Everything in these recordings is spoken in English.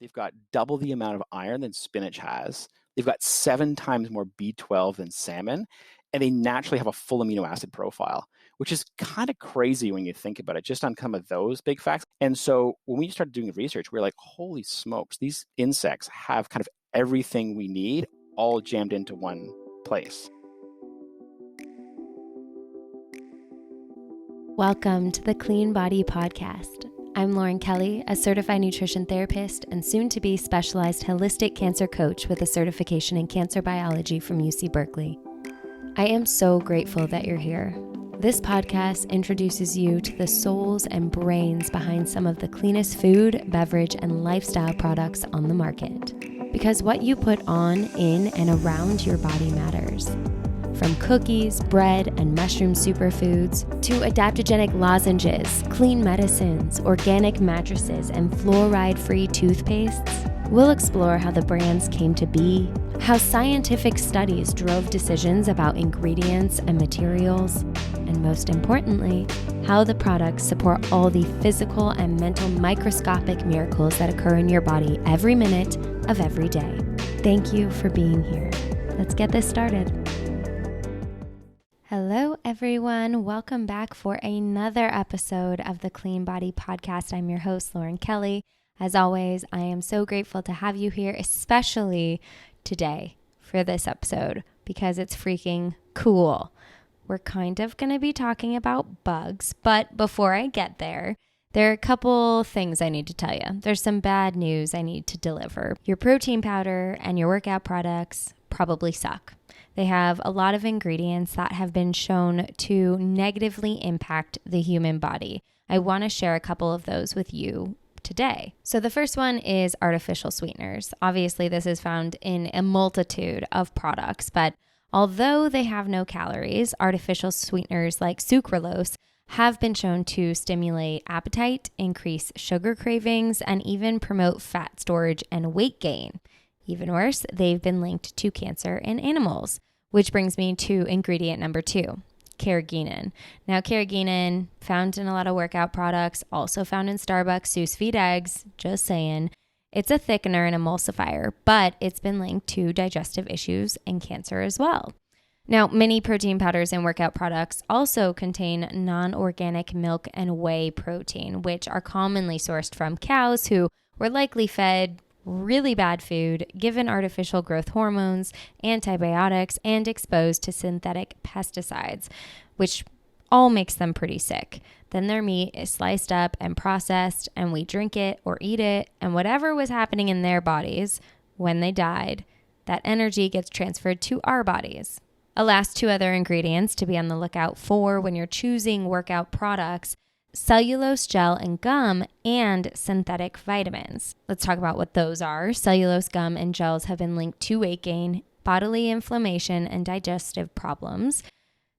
They've got double the amount of iron than spinach has. They've got 7 times more B12 than salmon, and they naturally have a full amino acid profile, which is kind of crazy when you think about it, just on some of those big facts. And so when we started doing the research, we were like, holy smokes, these insects have kind of everything we need all jammed into one place. Welcome to the Clean Body Podcast. I'm Lauren Kelly, a certified nutrition therapist and soon-to-be specialized holistic cancer coach with a certification in cancer biology from UC Berkeley. I am so grateful that you're here. This podcast introduces you to the souls and brains behind some of the cleanest food, beverage, and lifestyle products on the market. Because what you put on, in, and around your body matters. From cookies, bread, and mushroom superfoods, to adaptogenic lozenges, clean medicines, organic mattresses, and fluoride-free toothpastes, we'll explore how the brands came to be, how scientific studies drove decisions about ingredients and materials, and most importantly, how the products support all the physical and mental microscopic miracles that occur in your body every minute of every day. Thank you for being here. Let's get this started. Hello, everyone. Welcome back for another episode of the Clean Body Podcast. I'm your host, Lauren Kelly. As always, I am so grateful to have you here, especially today for this episode, because it's freaking cool. We're kind of going to be talking about bugs, but before I get there are a couple things I need to tell you. There's some bad news I need to deliver. Your protein powder and your workout products probably suck. They have a lot of ingredients that have been shown to negatively impact the human body. I want to share a couple of those with you today. So the first one is artificial sweeteners. Obviously, this is found in a multitude of products, but although they have no calories, artificial sweeteners like sucralose have been shown to stimulate appetite, increase sugar cravings, and even promote fat storage and weight gain. Even worse, they've been linked to cancer in animals, which brings me to ingredient number 2, carrageenan. Now, carrageenan, found in a lot of workout products, also found in Starbucks sous-vide eggs, just saying. It's a thickener and emulsifier, but it's been linked to digestive issues and cancer as well. Now, many protein powders and workout products also contain non-organic milk and whey protein, which are commonly sourced from cows who were likely fed really bad food, given artificial growth hormones, antibiotics, and exposed to synthetic pesticides, which all makes them pretty sick. Then their meat is sliced up and processed, and we drink it or eat it, and whatever was happening in their bodies when they died, that energy gets transferred to our bodies. Alas, 2 other ingredients to be on the lookout for when you're choosing workout products: cellulose gel and gum, and synthetic vitamins. Let's talk about what those are. Cellulose gum and gels have been linked to weight gain, bodily inflammation, and digestive problems.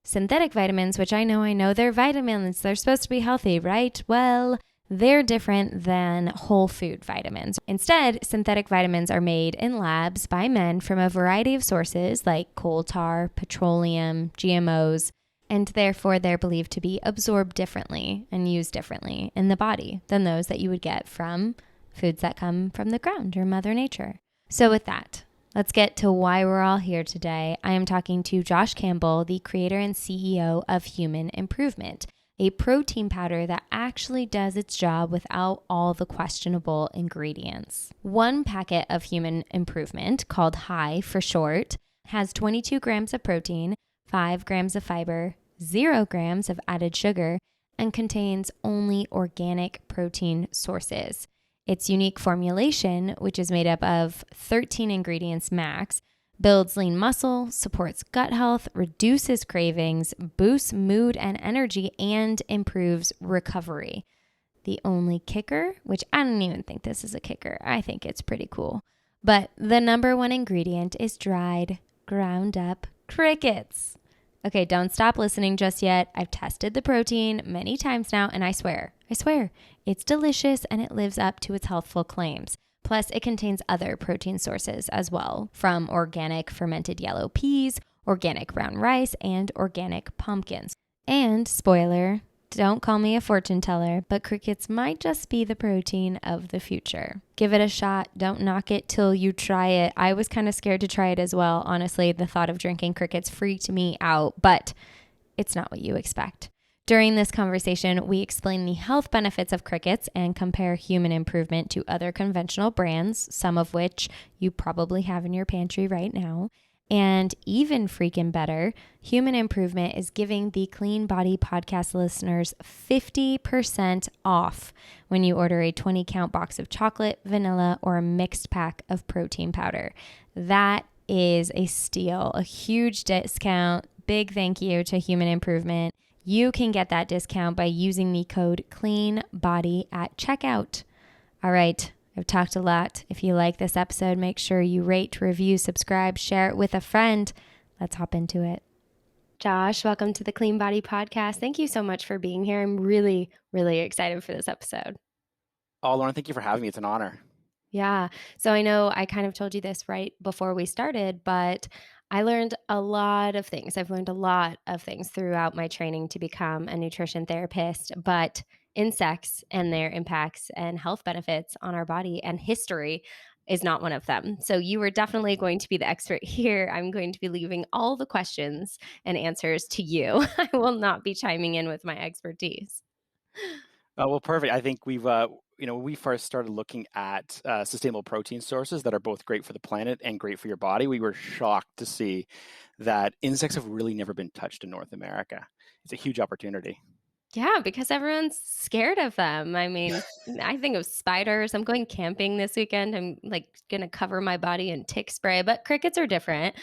Synthetic vitamins, which I know they're vitamins, they're supposed to be healthy, right? Well, they're different than whole food vitamins. Instead, synthetic vitamins are made in labs by men from a variety of sources like coal tar, petroleum, GMOs, and therefore they're believed to be absorbed differently and used differently in the body than those that you would get from foods that come from the ground or Mother Nature. So with that, let's get to why we're all here today. I am talking to Josh Campbell, the creator and CEO of Human Improvement, a protein powder that actually does its job without all the questionable ingredients. One packet of Human Improvement, called High for short, has 22 grams of protein, 5 grams of fiber, 0 grams of added sugar, and contains only organic protein sources. Its unique formulation, which is made up of 13 ingredients max, builds lean muscle, supports gut health, reduces cravings, boosts mood and energy, and improves recovery. The only kicker, which I don't even think this is a kicker, I think it's pretty cool, but the number 1 ingredient is dried, ground up crickets. Okay, don't stop listening just yet. I've tested the protein many times now, and I swear, it's delicious and it lives up to its healthful claims. Plus, it contains other protein sources as well, from organic fermented yellow peas, organic brown rice, and organic pumpkins. And, spoiler, Don't call me a fortune teller, but crickets might just be the protein of the future. Give it a shot. Don't knock it till you try it. I was kind of scared to try it as well. Honestly, the thought of drinking crickets freaked me out, but it's not what you expect. During this conversation, we explain the health benefits of crickets and compare human improvement to other conventional brands, some of which you probably have in your pantry right now. And even freaking better, Human Improvement is giving the Clean Body podcast listeners 50% off when you order a 20-count box of chocolate, vanilla, or a mixed pack of protein powder. That is a steal, a huge discount. Big thank you to Human Improvement. You can get that discount by using the code CLEANBODY at checkout. All right, I've talked a lot. If you like this episode, make sure you rate, review, subscribe, share it with a friend. Let's hop into it. Josh, welcome to the Clean Body Podcast. Thank you so much for being here. I'm really, really excited for this episode. Oh, Lauren, thank you for having me. It's an honor. Yeah. So I know I kind of told you this right before we started, but I learned a lot of things. I've learned a lot of things throughout my training to become a nutrition therapist, but insects and their impacts and health benefits on our body and history is not one of them. So you are definitely going to be the expert here. I'm going to be leaving all the questions and answers to you. I will not be chiming in with my expertise. Well, perfect. I think we've, when we first started looking at sustainable protein sources that are both great for the planet and great for your body, we were shocked to see that insects have really never been touched in North America. It's a huge opportunity. Yeah, because everyone's scared of them. I mean, I think of spiders. I'm going camping this weekend. I'm like going to cover my body in tick spray, but crickets are different.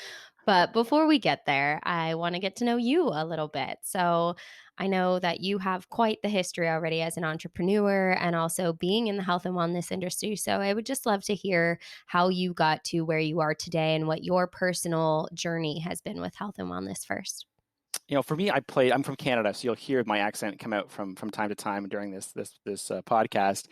But before we get there, I want to get to know you a little bit. So I know that you have quite the history already as an entrepreneur and also being in the health and wellness industry. So I would just love to hear how you got to where you are today and what your personal journey has been with health and wellness first. For me, I'm from Canada, so you'll hear my accent come out from time to time during this podcast.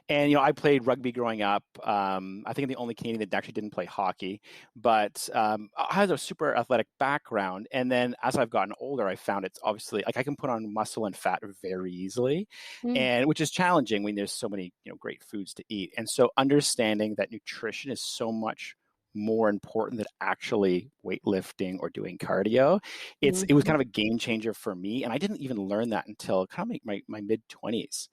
And I played rugby growing up. I think I'm the only Canadian that actually didn't play hockey, but I had a super athletic background. And then as I've gotten older, I found it's obviously like I can put on muscle and fat very easily, and which is challenging when there's so many great foods to eat. And so understanding that nutrition is so much more important than actually weightlifting or doing cardio. It was Mm-hmm. kind of a game changer for me, and I didn't even learn that until kind of my mid-20s.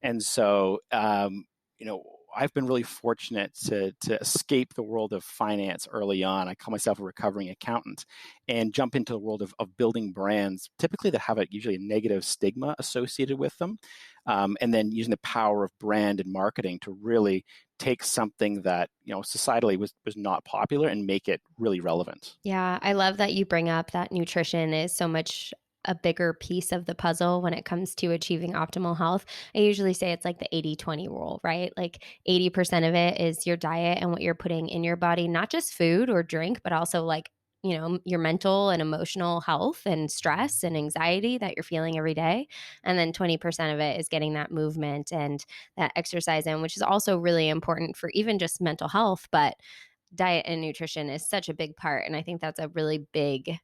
And so I've been really fortunate to escape the world of finance early on. I call myself a recovering accountant and jump into the world of building brands, typically that have usually a negative stigma associated with them. And then using the power of brand and marketing to really take something that societally was not popular and make it really relevant. Yeah, I love that you bring up that nutrition is so much a bigger piece of the puzzle when it comes to achieving optimal health. I usually say it's like the 80-20 rule, right? Like 80% of it is your diet and what you're putting in your body, not just food or drink, but also like, your mental and emotional health and stress and anxiety that you're feeling every day. And then 20% of it is getting that movement and that exercise in, which is also really important for even just mental health. But diet and nutrition is such a big part. And I think that's a really big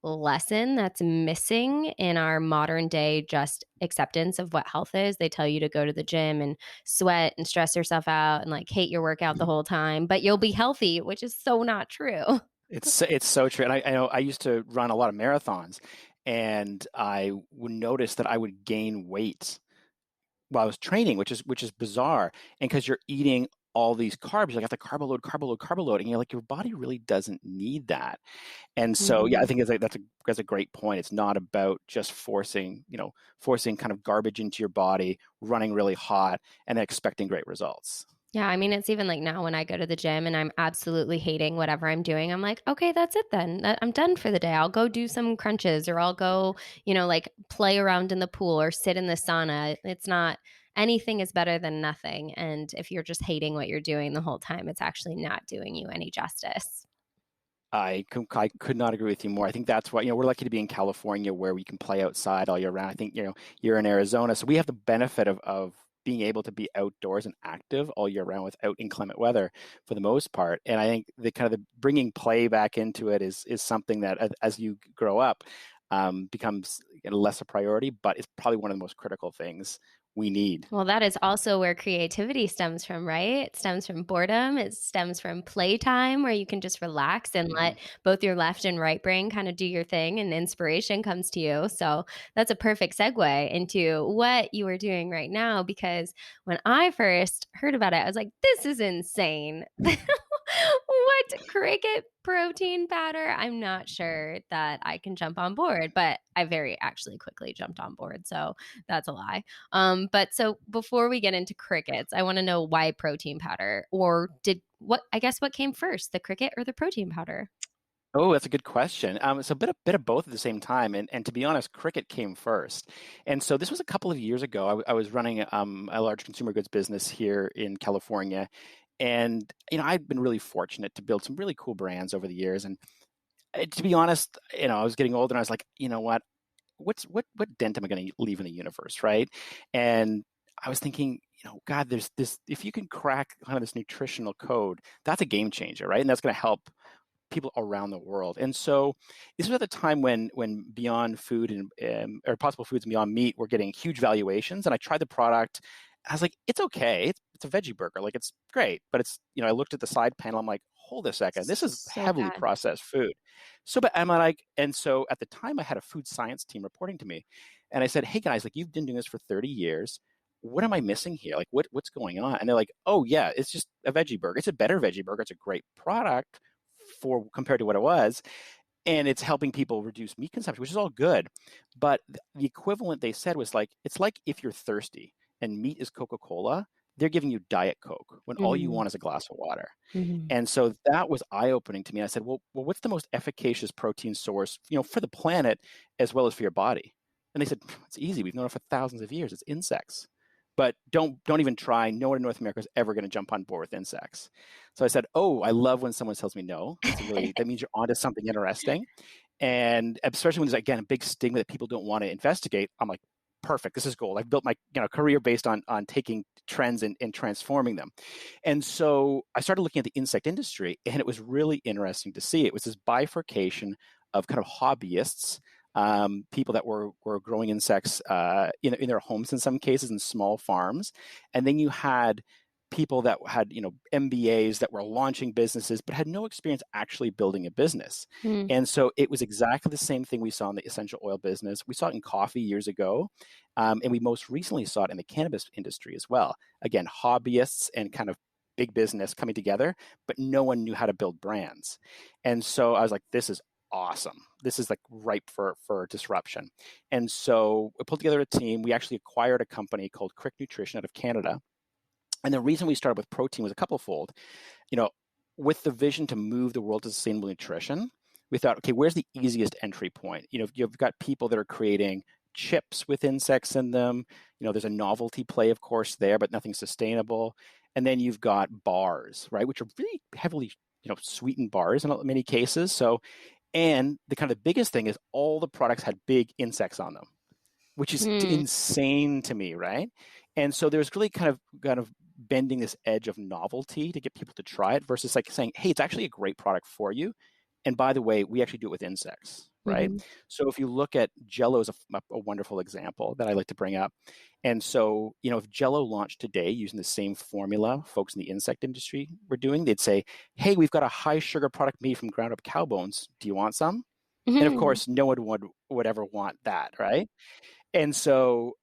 lesson that's missing in our modern day just acceptance of what health is. They tell you to go to the gym and sweat and stress yourself out and like hate your workout the whole time, but you'll be healthy, which is so not true. It's so true. And I know I used to run a lot of marathons, and I would notice that I would gain weight while I was training, which is bizarre. And because you're eating all these carbs, you like have to carb load, carb load, carb load, and you're like your body really doesn't need that. And so yeah, I Mhm. think that's a great point. It's not about just forcing kind of garbage into your body, running really hot, and then expecting great results. Yeah, I mean, it's even like now when I go to the gym and I'm absolutely hating whatever I'm doing, I'm like, okay, that's it then. I'm done for the day. I'll go do some crunches or I'll go, like play around in the pool or sit in the sauna. It's not anything is better than nothing. And if you're just hating what you're doing the whole time, it's actually not doing you any justice. I could not agree with you more. I think that's why, we're lucky to be in California where we can play outside all year round. I think, you're in Arizona, so we have the benefit of being able to be outdoors and active all year round without inclement weather for the most part. And I think the kind of the bringing play back into it is something that as you grow up, becomes less a priority, but it's probably one of the most critical things we need. Well, that is also where creativity stems from, right? It stems from boredom. It stems from playtime where you can just relax and Mhm. let both your left and right brain kind of do your thing and inspiration comes to you. So that's a perfect segue into what you are doing right now. Because when I first heard about it, I was like, this is insane. What cricket protein powder? I'm not sure that I can jump on board, but I very actually quickly jumped on board. So that's a lie. But so before we get into crickets, I want to know why protein powder, or did what? I guess what came first, the cricket or the protein powder? Oh, that's a good question. So a bit of both at the same time, and to be honest, cricket came first. And so this was a couple of years ago. I was running a large consumer goods business here in California, and I'd been really fortunate to build some really cool brands over the years. And to be honest, I was getting older, and I was like, you know what dent am I going to leave in the universe, right? And I was thinking, God, there's this. If you can crack kind of this nutritional code, that's a game changer, right? And that's going to help people around the world. And so this was at the time when Beyond Food and or Possible Foods and Beyond Meat were getting huge valuations. And I tried the product. I was like, it's okay. It's a veggie burger. Like it's great. But I looked at the side panel. I'm like, hold a second. This is So heavily bad. processed food. But I'm like, and so at the time I had a food science team reporting to me. And I said, hey guys, like you've been doing this for 30 years. What am I missing here? Like what's going on? And they're like, oh yeah, it's just a veggie burger. It's a better veggie burger. It's a great product for compared to what it was, and it's helping people reduce meat consumption, which is all good. But the equivalent they said was like it's like if you're thirsty and meat is Coca-Cola, they're giving you Diet Coke when all you Mm-hmm. want is a glass of water. Mm-hmm. And so that was eye-opening to me. I said, well, what's the most efficacious protein source, for the planet as well as for your body? And they said, it's easy. We've known it for thousands of years. It's insects. But don't even try. No one in North America is ever going to jump on board with insects. So I said, oh, I love when someone tells me no. That means you're onto something interesting. And especially when there's again a big stigma that people don't want to investigate, I'm like, perfect. This is gold. I've built my career based on taking trends and transforming them. And so I started looking at the insect industry, and it was really interesting to see. It was this bifurcation of kind of hobbyists, people that were growing insects in their homes in some cases in small farms, and then you had people that had MBAs that were launching businesses but had no experience actually building a business. Mm-hmm. And so it was exactly the same thing we saw in the essential oil business. We saw it in coffee years ago, and we most recently saw it in the cannabis industry as well. Again, hobbyists and kind of big business coming together, but no one knew how to build brands. And so I was like, this is awesome. This is like ripe for disruption. And so we pulled together a team. We actually acquired a company called Crick Nutrition out of Canada. And the reason we started with protein was a couple fold. You know, with the vision to move the world to sustainable nutrition, we thought, okay, where's the easiest entry point? You've got people that are creating chips with insects in them. There's a novelty play, of course, there, but nothing sustainable. And then you've got bars, right, which are really heavily, sweetened bars in many cases. So, and the kind of biggest thing is all the products had big insects on them, which is insane to me, right? And so there's really kind of bending this edge of novelty to get people to try it versus like saying, hey, it's actually a great product for you. And by the way, we actually do it with insects, right? Mm-hmm. So if you look at Jello is a wonderful example that I like to bring up. And so, if Jello launched today using the same formula folks in the insect industry were doing, they'd say, hey, we've got a high sugar product made from ground up cow bones. Do you want some? And of Mm-hmm. course, no one would ever want that, right? And so,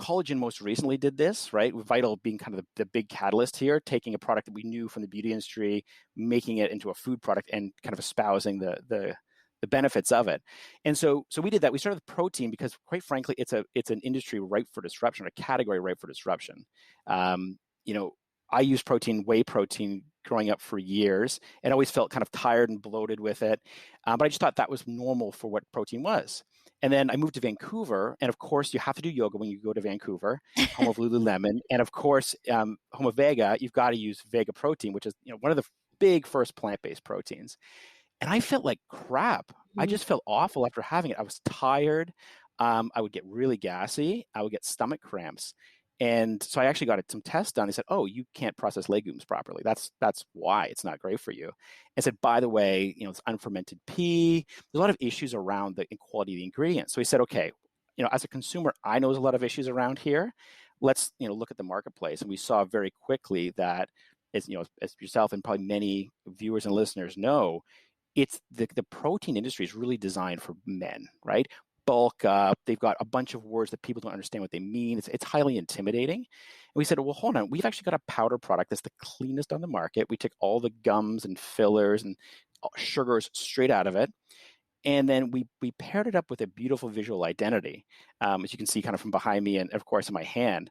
collagen most recently did this, right? Vital being kind of the big catalyst here, taking a product that we knew from the beauty industry, making it into a food product, and kind of espousing the benefits of it. And so we did that. We started with protein because, quite frankly, it's an industry ripe for disruption, a category ripe for disruption. Um, you know, I used whey protein growing up for years, and always felt kind of tired and bloated with it. But I just thought that was normal for what protein was. And then I moved to Vancouver, and of course, you have to do yoga when you go to Vancouver, home of Lululemon, and of course, home of Vega. You've got to use Vega protein, which is one of the big first plant-based proteins. And I felt like crap. I just felt awful after having it. I was tired. I would get really gassy. I would get stomach cramps. And so I actually got some tests done. They said, "Oh, you can't process legumes properly. That's why it's not great for you." I said, "By the way, it's unfermented pea. There's a lot of issues around the quality of the ingredients." So he said, "Okay, as a consumer, I know there's a lot of issues around here. Let's look at the marketplace." And we saw very quickly that, as yourself and probably many viewers and listeners know, it's the protein industry is really designed for men, right? Bulk up. They've got a bunch of words that people don't understand what they mean. It's highly intimidating. And we said, well, hold on. We've actually got a powder product that's the cleanest on the market. We take all the gums and fillers and sugars straight out of it. And then we paired it up with a beautiful visual identity, as you can see kind of from behind me and, of course, in my hand.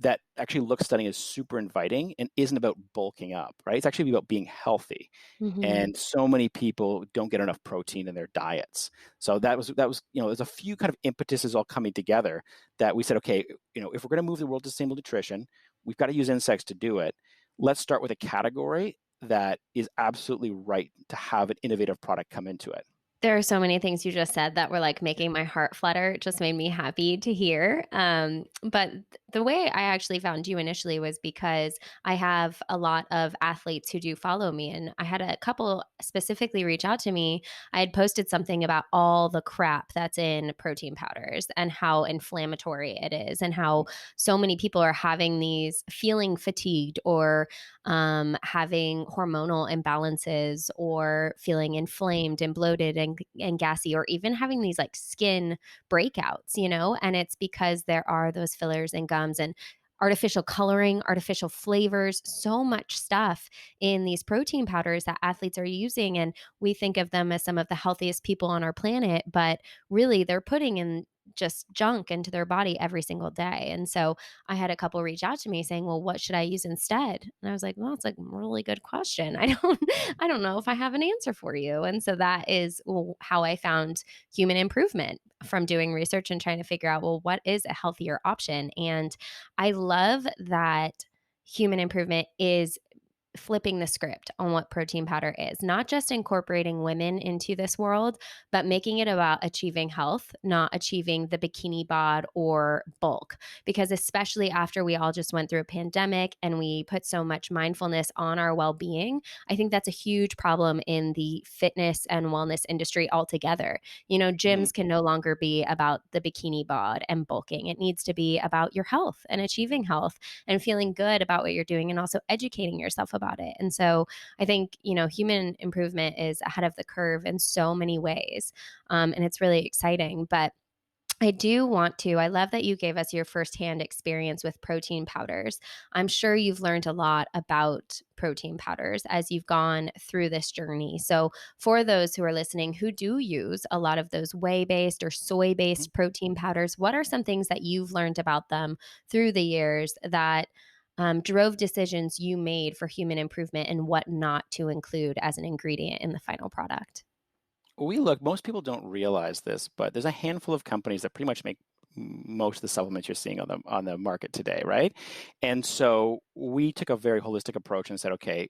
That actually looks stunning, is super inviting, and isn't about bulking up, right? It's actually about being healthy. Mm-hmm. And so many people don't get enough protein in their diets. So that was there's a few kind of impetuses all coming together that we said, okay, if we're going to move the world to sustainable nutrition, we've got to use insects to do it. Let's start with a category that is absolutely right to have an innovative product come into it. There are so many things you just said that were like making my heart flutter. It just made me happy to hear. But the way I actually found you initially was because I have a lot of athletes who do follow me, and I had a couple specifically reach out to me. I had posted something about all the crap that's in protein powders and how inflammatory it is, and how so many people are having these feeling fatigued or having hormonal imbalances or feeling inflamed and bloated and gassy, or even having these like skin breakouts, and it's because there are those fillers and gums and artificial coloring, artificial flavors, so much stuff in these protein powders that athletes are using. And we think of them as some of the healthiest people on our planet, but really they're putting in just junk into their body every single day. And so I had a couple reach out to me saying, "Well, what should I use instead?" And I was like, "Well, it's like a really good question. I don't know if I have an answer for you." And so that is how I found human improvement, from doing research and trying to figure out, well, what is a healthier option? And I love that human improvement is flipping the script on what protein powder is, not just incorporating women into this world, but making it about achieving health, not achieving the bikini bod or bulk. Because especially after we all just went through a pandemic and we put so much mindfulness on our well being, I think that's a huge problem in the fitness and wellness industry altogether. Mm-hmm. Gyms can no longer be about the bikini bod and bulking. It needs to be about your health and achieving health and feeling good about what you're doing, and also educating yourself about it. And so I think, human improvement is ahead of the curve in so many ways. And it's really exciting. But I love that you gave us your firsthand experience with protein powders. I'm sure you've learned a lot about protein powders as you've gone through this journey. So, for those who are listening who do use a lot of those whey based or soy based protein powders, what are some things that you've learned about them through the years that drove decisions you made for human improvement and what not to include as an ingredient in the final product? Most people don't realize this, but there's a handful of companies that pretty much make most of the supplements you're seeing on the market today, right? And so we took a very holistic approach and said, okay,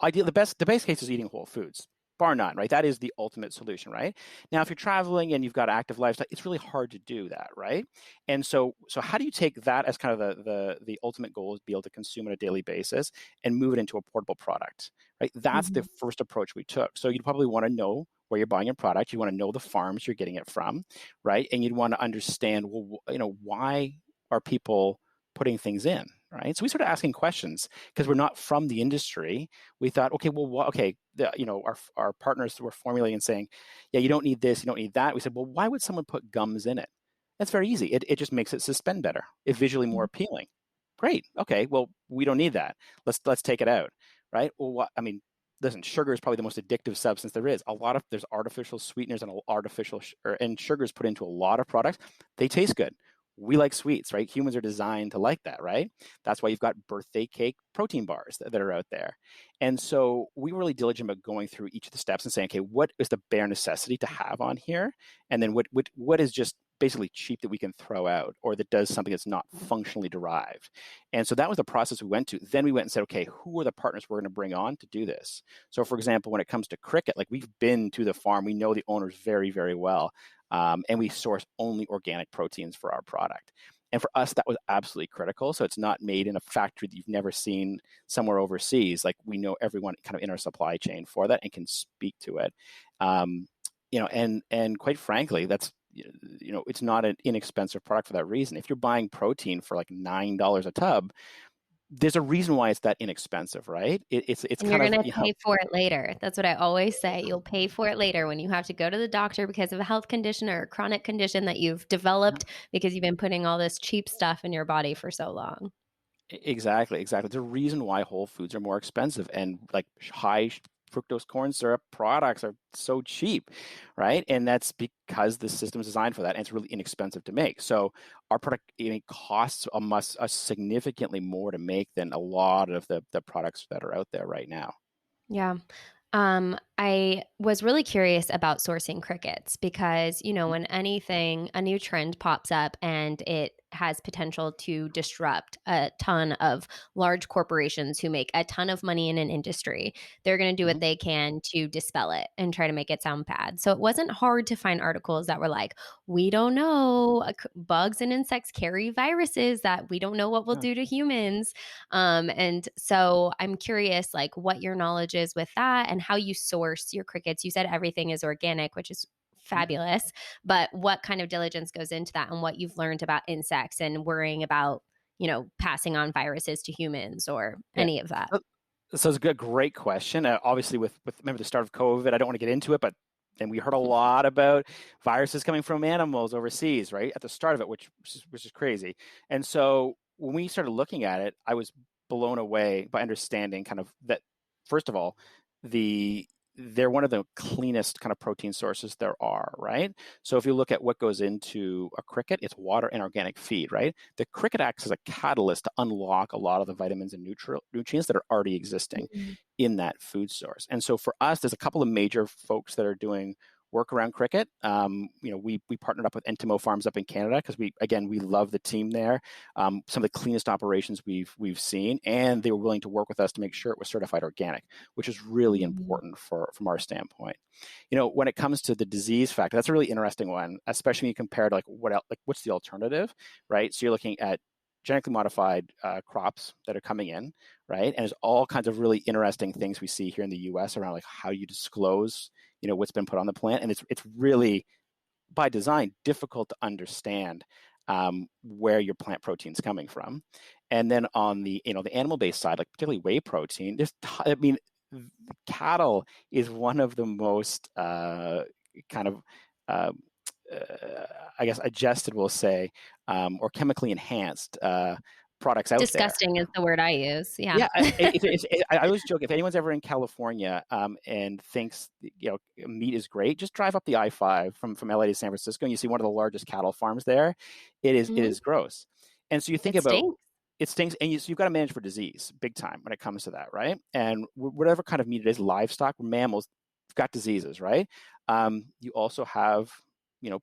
the best case is eating whole foods, bar none, right? That is the ultimate solution, right? Now, if you're traveling and you've got active lifestyle, it's really hard to do that, right? And so how do you take that as kind of the ultimate goal, is to be able to consume on a daily basis and move it into a portable product, right? That's the Mm-hmm. first approach we took. So you'd probably want to know where you're buying your product. You want to know the farms you're getting it from, right? And you'd want to understand, well, why are people putting things in, right? So we started asking questions because we're not from the industry. We thought, okay, well, our partners were formulating and saying, yeah, you don't need this, you don't need that. We said, well, why would someone put gums in it? That's very easy. It just makes it suspend better. It's visually more appealing. Great. Okay. Well, we don't need that. Let's take it out, right? Well, I mean, listen, sugar is probably the most addictive substance there is. There's artificial sweeteners and and sugars put into a lot of products. They taste good. We like sweets, right? Humans are designed to like that, right? That's why you've got birthday cake protein bars that are out there. And so we were really diligent about going through each of the steps and saying, okay, what is the bare necessity to have on here? And then what is just basically cheap that we can throw out, or that does something that's not functionally derived. And so that was the process we went to. Then we went and said, okay, who are the partners we're going to bring on to do this? So for example, when it comes to cricket, like, we've been to the farm, we know the owners very, very well. And we source only organic proteins for our product. And for us, that was absolutely critical. So it's not made in a factory that you've never seen somewhere overseas. Like, we know everyone kind of in our supply chain for that and can speak to it. And quite frankly, that's, it's not an inexpensive product for that reason. If you're buying protein for like $9 a tub, there's a reason why it's that inexpensive, right? It's And you're kind going of, to pay for it later. That's what I always say. You'll pay for it later when you have to go to the doctor because of a health condition or a chronic condition that you've developed because you've been putting all this cheap stuff in your body for so long. Exactly, exactly. There's a reason why whole foods are more expensive, and like high fructose corn syrup products are so cheap, right? And that's because the system is designed for that, and it's really inexpensive to make. So our product, costs us significantly more to make than a lot of the products that are out there right now. Yeah. I was really curious about sourcing crickets because, when anything, a new trend pops up and it has potential to disrupt a ton of large corporations who make a ton of money in an industry, they're going to do Mm-hmm. what they can to dispel it and try to make it sound bad. So it wasn't hard to find articles that were like, we don't know, bugs and insects carry viruses that we don't know what will Yeah. do to humans. And so I'm curious, like, what your knowledge is with that and how you source your crickets. You said everything is organic, which is fabulous, but what kind of diligence goes into that and what you've learned about insects and worrying about, passing on viruses to humans or Yeah. any of that? So it's a great question. Obviously, with remember the start of COVID, I don't want to get into it, but then we heard a lot about viruses coming from animals overseas, right? At the start of it, which is crazy. And so when we started looking at it, I was blown away by understanding kind of that. First of all, the they're one of the cleanest kind of protein sources there are, right? So if you look at what goes into a cricket, it's water and organic feed, right? The cricket acts as a catalyst to unlock a lot of the vitamins and nutrients that are already existing Mhm. in that food source. And so for us, there's a couple of major folks that are doing work around cricket. We partnered up with Entimo Farms up in Canada because we love the team there. Some of the cleanest operations we've seen, and they were willing to work with us to make sure it was certified organic, which is really Mhm. important from our standpoint. When it comes to the disease factor, that's a really interesting one, especially when you compare to like what's the alternative, right? So you're looking at genetically modified crops that are coming in, right? And there's all kinds of really interesting things we see here in the U.S. around like how you disclose, what's been put on the plant, and it's really by design difficult to understand where your plant protein's coming from. And then on the animal based side, like particularly whey protein, cattle is one of the most kind of uh, I guess adjusted, we'll say, or chemically enhanced products out there. Disgusting is the word I use. Yeah. Yeah, I always joke if anyone's ever in California and thinks meat is great, just drive up the I-5 from LA to San Francisco, and you see one of the largest cattle farms there. It Mhm. is gross, and so you think It about stinks. it stinks, and you've got to manage for disease big time when it comes to that, right? And whatever kind of meat it is, livestock, mammals, have got diseases, right? You also have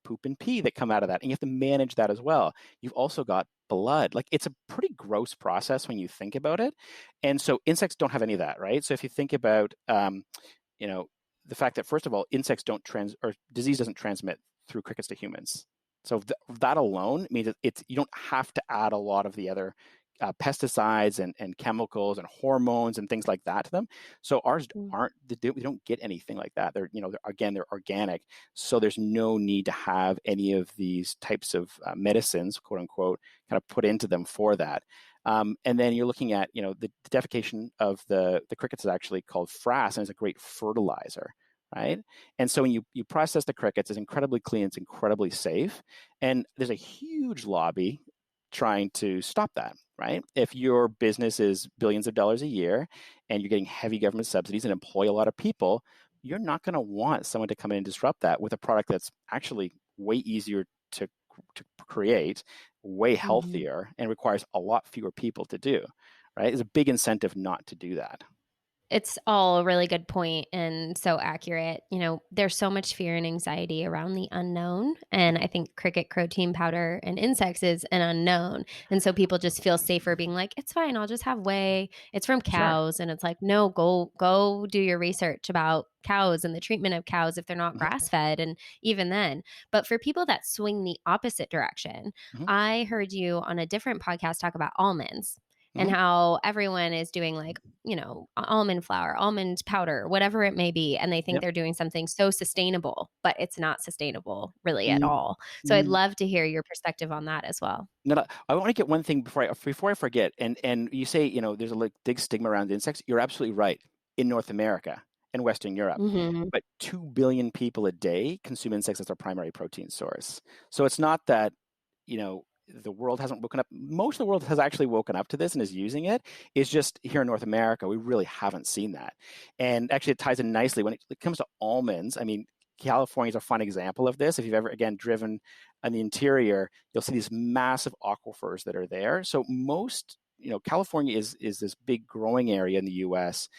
poop and pee that come out of that, and you have to manage that as well. You've also got blood. Like, it's a pretty gross process when you think about it. And so insects don't have any of that, right? So if you think about, you know, the fact that first of all, insects don't or disease doesn't transmit through crickets to humans. So that alone means you don't have to add a lot of the other pesticides and chemicals and hormones and things like that to them. So ours Mm. aren't. We don't get anything like that. They're organic. So there's no need to have any of these types of medicines, quote unquote, kind of put into them for that. And then you're looking at, the defecation of the crickets is actually called frass, and it's a great fertilizer, right? And so when you process the crickets, it's incredibly clean, it's incredibly safe, and there's a huge lobby trying to stop that, right? If your business is billions of dollars a year and you're getting heavy government subsidies and employ a lot of people, you're not going to want someone to come in and disrupt that with a product that's actually way easier to create, way Mhm. healthier, and requires a lot fewer people to do, right? It's a big incentive not to do that. It's all a really good point and so accurate. There's so much fear and anxiety around the unknown. And I think cricket protein powder and insects is an unknown. And so people just feel safer being like, it's fine, I'll just have whey. It's from Sure. cows. And it's like, no, go do your research about cows and the treatment of cows if they're not Hmm. grass fed. And even then. But for people that swing the opposite direction, Hmm. I heard you on a different podcast talk about almonds and Hmm. how everyone is doing like, almond flour, almond powder, whatever it may be. And they think Yep. they're doing something so sustainable, but it's not sustainable really at Mm, all. So I'd mm. love to hear your perspective on that as well. No, no, I want to get one thing before I forget. And you say, there's a like big stigma around insects. You're absolutely right. In North America and Western Europe, Hmm. but 2 billion people a day consume insects as their primary protein source. So it's not that, the world hasn't woken up. Most of the world has actually woken up to this and is using it. It's just here in North America, we really haven't seen that. And actually, it ties in nicely when it comes to almonds. I mean, California is a fun example of this. If you've ever, again, driven in the interior, you'll see these massive aquifers that are there. So California is this big growing area in the U.S.,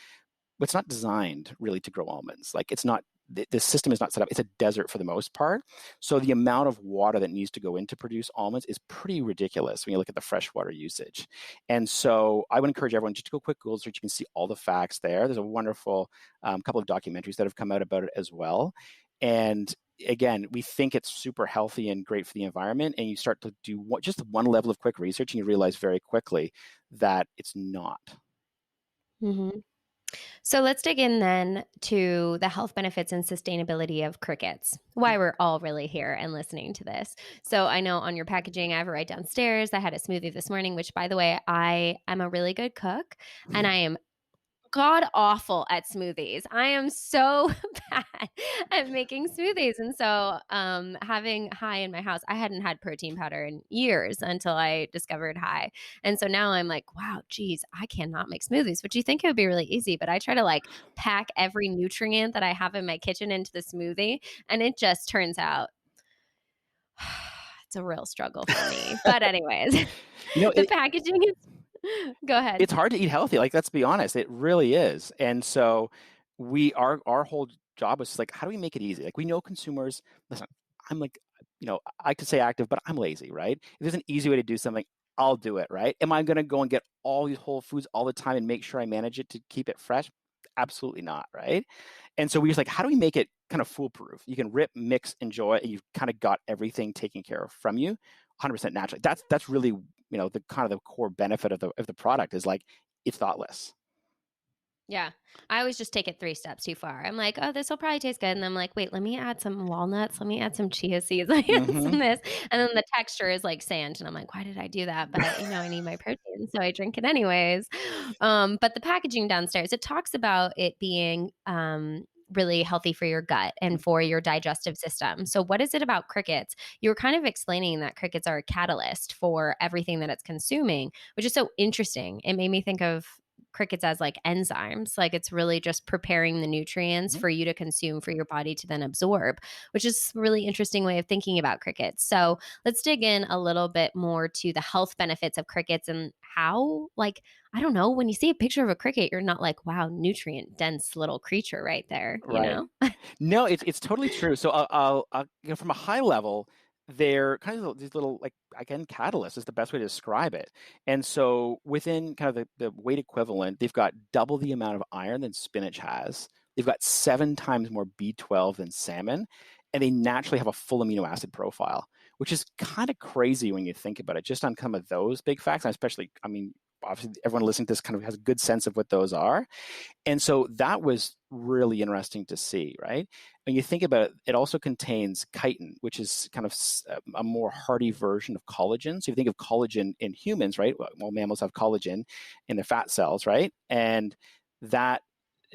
but it's not designed really to grow almonds. Like it's not, the system is not set up. It's a desert for the most part. So the amount of water that needs to go in to produce almonds is pretty ridiculous when you look at the freshwater usage. And so I would encourage everyone just to go quick Google search. You can see all the facts there. There's a wonderful couple of documentaries that have come out about it as well. And again, we think it's super healthy and great for the environment. And you start to do just one level of quick research and you realize very quickly that it's not. Hmm. So let's dig in then to the health benefits and sustainability of crickets, why we're all really here and listening to this. So I know on your packaging, I have it right downstairs. I had a smoothie this morning, which by the way, I am a really good cook and I am god awful at smoothies. I am so bad at making smoothies. And so having High in my house, I hadn't had protein powder in years until I discovered High. And so now I'm like, wow, geez, I cannot make smoothies, which you think it would be really easy. But I try to like pack every nutrient that I have in my kitchen into the smoothie. And it just turns out it's a real struggle for me. But anyways, you know, the it, packaging is go ahead. it's hard to eat healthy. Like, let's be honest, it really is. And so our whole job is like, how do we make it easy? Like, we know consumers. Listen, I'm like, I could say active, but I'm lazy, right? If there's an easy way to do something, I'll do it, right? Am I going to go and get all these whole foods all the time and make sure I manage it to keep it fresh? Absolutely not, right? And so we just like, how do we make it kind of foolproof? You can rip, mix, enjoy, and you've kind of got everything taken care of from you, 100% naturally. That's really the kind of the core benefit of the product is like it's thoughtless. Yeah. I always just take it 3 steps too far. I'm like, "Oh, this will probably taste good." And I'm like, "Wait, let me add some walnuts. Let me add some chia seeds. Let me add Mm-hmm. some this." And then the texture is like sand. And I'm like, "Why did I do that?" But, I need my protein, so I drink it anyways. But the packaging downstairs, it talks about it being, really healthy for your gut and for your digestive system. So what is it about crickets? You were kind of explaining that crickets are a catalyst for everything that it's consuming, which is so interesting. It made me think of crickets as like enzymes. Like it's really just preparing the nutrients Mm-hmm. for you to consume for your body to then absorb, which is a really interesting way of thinking about crickets. So let's dig in a little bit more to the health benefits of crickets and how, like, I don't know, when you see a picture of a cricket, you're not like, wow, nutrient dense little creature right there, you Right. know? No, it's totally true. So I'll from a high level, they're kind of these little, like, again, catalysts is the best way to describe it. And so within kind of the weight equivalent, they've got double the amount of iron than spinach has. They've got 7 times more B12 than salmon, and they naturally have a full amino acid profile, which is kind of crazy when you think about it. Just on some of those big facts, and especially, I mean, obviously everyone listening to this kind of has a good sense of what those are. And so that was really interesting to see, right? When you think about it, it also contains chitin, which is kind of a more hardy version of collagen. So if you think of collagen in humans, right? Well, mammals have collagen in their fat cells, right? And that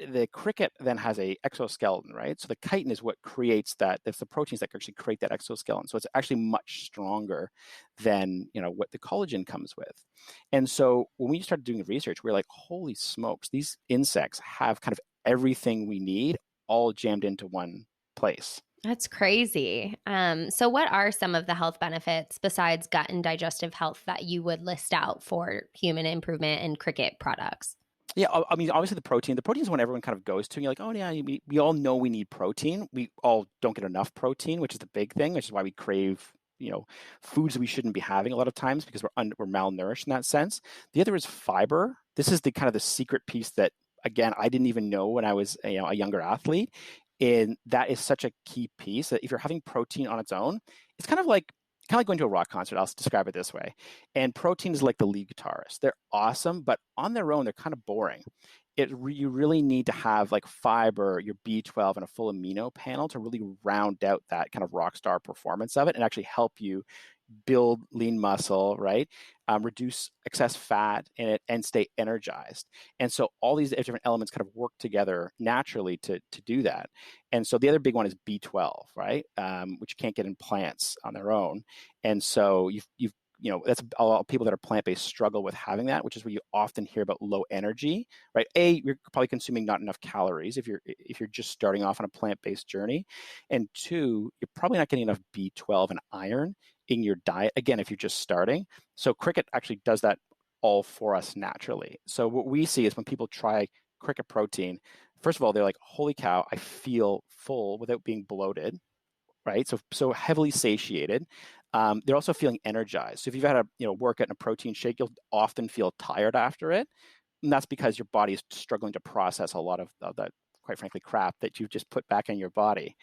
the cricket then has a exoskeleton, right? So the chitin is what creates that. That's the proteins that actually create that exoskeleton. So it's actually much stronger than what the collagen comes with. And so when we started doing the research, we were like, holy smokes, these insects have kind of everything we need all jammed into one place. That's crazy. So, what are some of the health benefits besides gut and digestive health that you would list out for human improvement and cricket products? Yeah, I mean, obviously the protein is one everyone kind of goes to. And you're like, oh yeah, we all know we need protein. We all don't get enough protein, which is the big thing, which is why we crave, foods that we shouldn't be having a lot of times because we're malnourished in that sense. The other is fiber. This is the kind of the secret piece that again I didn't even know when I was a younger athlete, and that is such a key piece that if you're having protein on its own, it's kind of like going to a rock concert. I'll describe it this way. And protein is like the lead guitarist. They're awesome, but on their own, they're kind of boring. You really need to have like fiber, your B12, and a full amino panel to really round out that kind of rock star performance of it and actually help you build lean muscle, right? Reduce excess fat in it and stay energized. And so all these different elements kind of work together naturally to do that. And so the other big one is B12, right? Which you can't get in plants on their own. And so that's a lot of people that are plant-based struggle with having that, which is where you often hear about low energy, right? You're probably consuming not enough calories if you're just starting off on a plant-based journey, and two, you're probably not getting enough B12 and iron in your diet. Again, if you're just starting, so Cricket actually does that all for us naturally. So what we see is when people try Cricket protein, first of all, they're like, "Holy cow! I feel full without being bloated." Right? So heavily satiated. They're also feeling energized. So if you've had a workout in a protein shake, you'll often feel tired after it, and that's because your body is struggling to process a lot of that, quite frankly, crap that you've just put back in your body,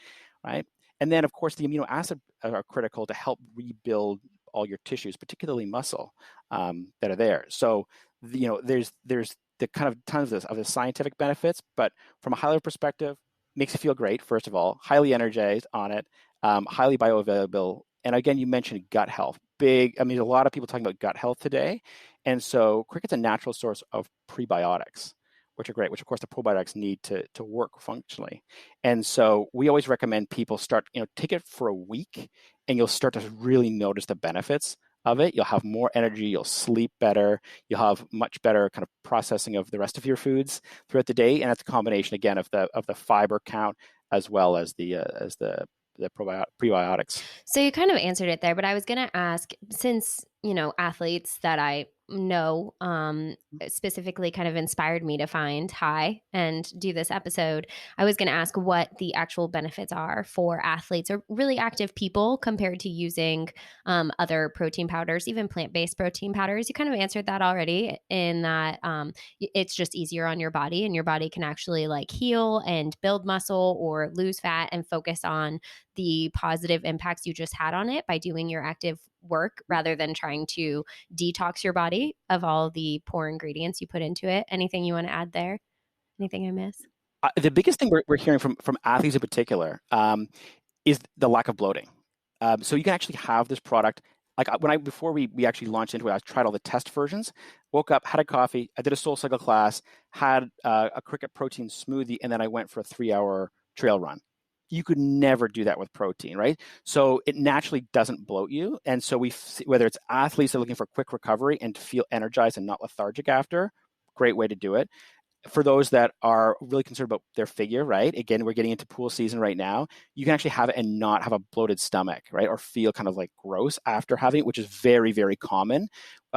right? And then, of course, the amino acids are critical to help rebuild all your tissues, particularly muscle, that are there. So, there's the kind of tons of the scientific benefits, but from a high level perspective, makes you feel great. First of all, highly energized on it, highly bioavailable. And again, you mentioned gut health. Big. I mean, a lot of people talking about gut health today, and so Cricket's a natural source of prebiotics, which are great. Which of course the probiotics need to work functionally. And so we always recommend people take it for a week, and you'll start to really notice the benefits of it. You'll have more energy. You'll sleep better. You'll have much better kind of processing of the rest of your foods throughout the day, and that's a combination again of the fiber count as well as the prebiotics. So you kind of answered it there, but I was going to ask, since, athletes that I know specifically kind of inspired me to find High and do this episode, I was going to ask what the actual benefits are for athletes or really active people compared to using other protein powders, even plant-based protein powders. You kind of answered that already in that it's just easier on your body, and your body can actually like heal and build muscle or lose fat and focus on the positive impacts you just had on it by doing your active work rather than trying to detox your body of all the poor ingredients you put into it. Anything you want to add there? Anything I miss? The biggest thing we're hearing from athletes in particular is the lack of bloating. So you can actually have this product. Like before we actually launched into it, I tried all the test versions. Woke up, had a coffee, I did a SoulCycle class, had a Cricket protein smoothie, and then I went for a 3-hour trail run. You could never do that with protein, right? So it naturally doesn't bloat you. And so whether it's athletes that are looking for quick recovery and to feel energized and not lethargic after, great way to do it. For those that are really concerned about their figure, right? Again, we're getting into pool season right now. You can actually have it and not have a bloated stomach, right? Or feel kind of like gross after having it, which is very, very common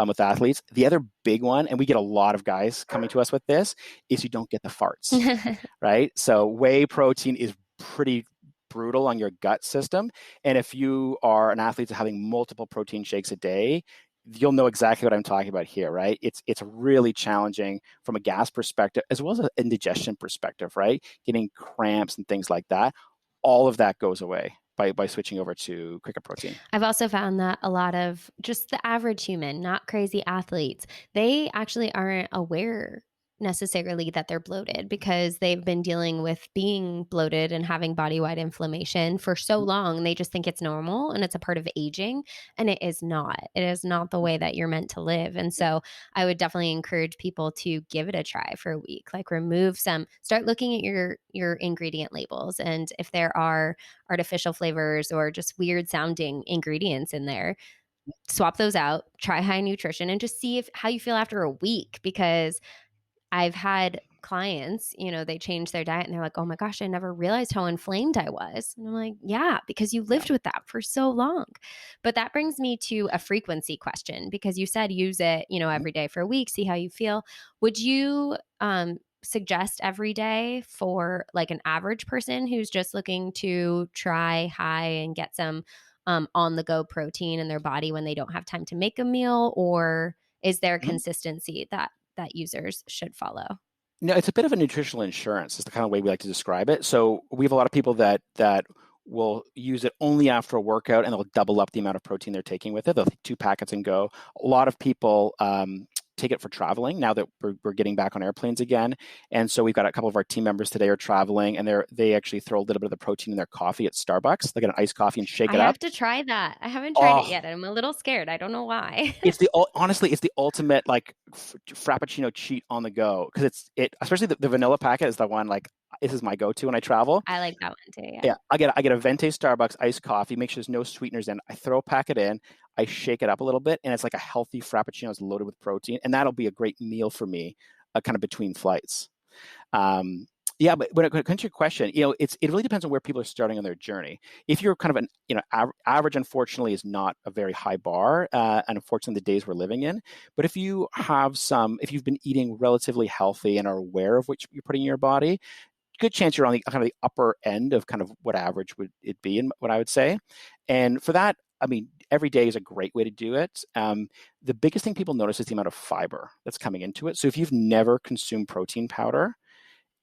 with athletes. The other big one, and we get a lot of guys coming to us with this, is you don't get the farts, right? So whey protein is pretty brutal on your gut system. And if you are an athlete that's having multiple protein shakes a day, you'll know exactly what I'm talking about here, right? It's really challenging from a gas perspective as well as an indigestion perspective, right? Getting cramps and things like that. All of that goes away by switching over to Cricket protein. I've also found that a lot of just the average human, not crazy athletes, they actually aren't aware necessarily that they're bloated because they've been dealing with being bloated and having body wide inflammation for so long. They just think it's normal and it's a part of aging, and it is not. It is not the way that you're meant to live. And so I would definitely encourage people to give it a try for a week. Like start looking at your ingredient labels, and if there are artificial flavors or just weird sounding ingredients in there, swap those out, try High Nutrition, and just see how you feel after a week. Because I've had clients, they change their diet and they're like, oh my gosh, I never realized how inflamed I was. And I'm like, yeah, because you Yeah. lived with that for so long. But that brings me to a frequency question because you said use it, Mhm. every day for a week, see how you feel. Would you suggest every day for like an average person who's just looking to try high and get some on the go protein in their body when they don't have time to make a meal? Or is there Mhm. consistency that users should follow? No, it's a bit of a nutritional insurance is the kind of way we like to describe it. So we have a lot of people that will use it only after a workout and they'll double up the amount of protein they're taking with it. They'll take 2 packets and go. A lot of people take it for traveling now that we're getting back on airplanes again. And so we've got a couple of our team members today are traveling and they actually throw a little bit of the protein in their coffee at Starbucks. They get an iced coffee and shake I it up. have to try that. I haven't tried it Oh, yet. I'm a little scared. I don't know why. honestly, it's the ultimate like frappuccino cheat on the go because it especially the vanilla packet is the one like this is my go-to when I travel. I like that one too. Yeah. Yeah, I get a venti Starbucks iced coffee. Make sure there's no sweeteners in. I throw a packet in. I shake it up a little bit, and it's like a healthy frappuccino. It's loaded with protein, and that'll be a great meal for me, kind of between flights. Um, yeah, but when it comes to your question, it really depends on where people are starting on their journey. If you're kind of average, unfortunately, is not a very high bar, and unfortunately, the days we're living in. But if you've been eating relatively healthy and are aware of what you're putting in your body, good chance you're on the kind of the upper end of kind of what average would it be, and what I would say. And for that, I mean, every day is a great way to do it. The biggest thing people notice is the amount of fiber that's coming into it. So if you've never consumed protein powder,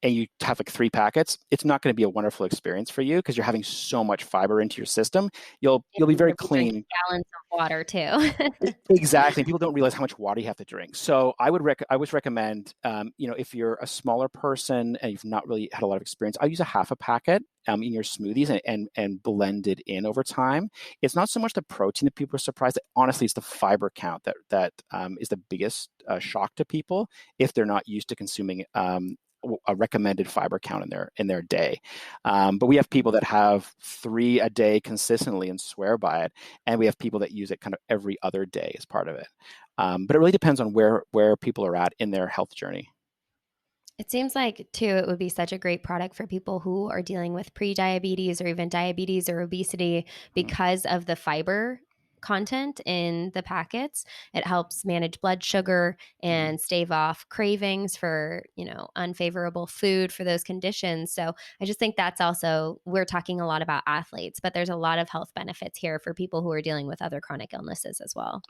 and you have like 3 packets, it's not going to be a wonderful experience for you because you're having so much fiber into your system. You'll be You're very gonna be drinking clean. gallons of water too. Exactly. People don't realize how much water you have to drink. So I always recommend, if you're a smaller person and you've not really had a lot of experience, I use a half a packet in your smoothies and blend it in over time. It's not so much the protein that people are surprised. Honestly, it's the fiber count that is the biggest shock to people if they're not used to consuming a recommended fiber count in their day. But we have people that have 3 a day consistently and swear by it, and we have people that use it kind of every other day as part of it. But it really depends on where people are at in their health journey. It seems like, too, it would be such a great product for people who are dealing with pre-diabetes or even diabetes or obesity Mhm. because of the fiber content in the packets. It helps manage blood sugar Mhm. and stave off cravings for, unfavorable food for those conditions. So I just think that's also, we're talking a lot about athletes, but there's a lot of health benefits here for people who are dealing with other chronic illnesses as well.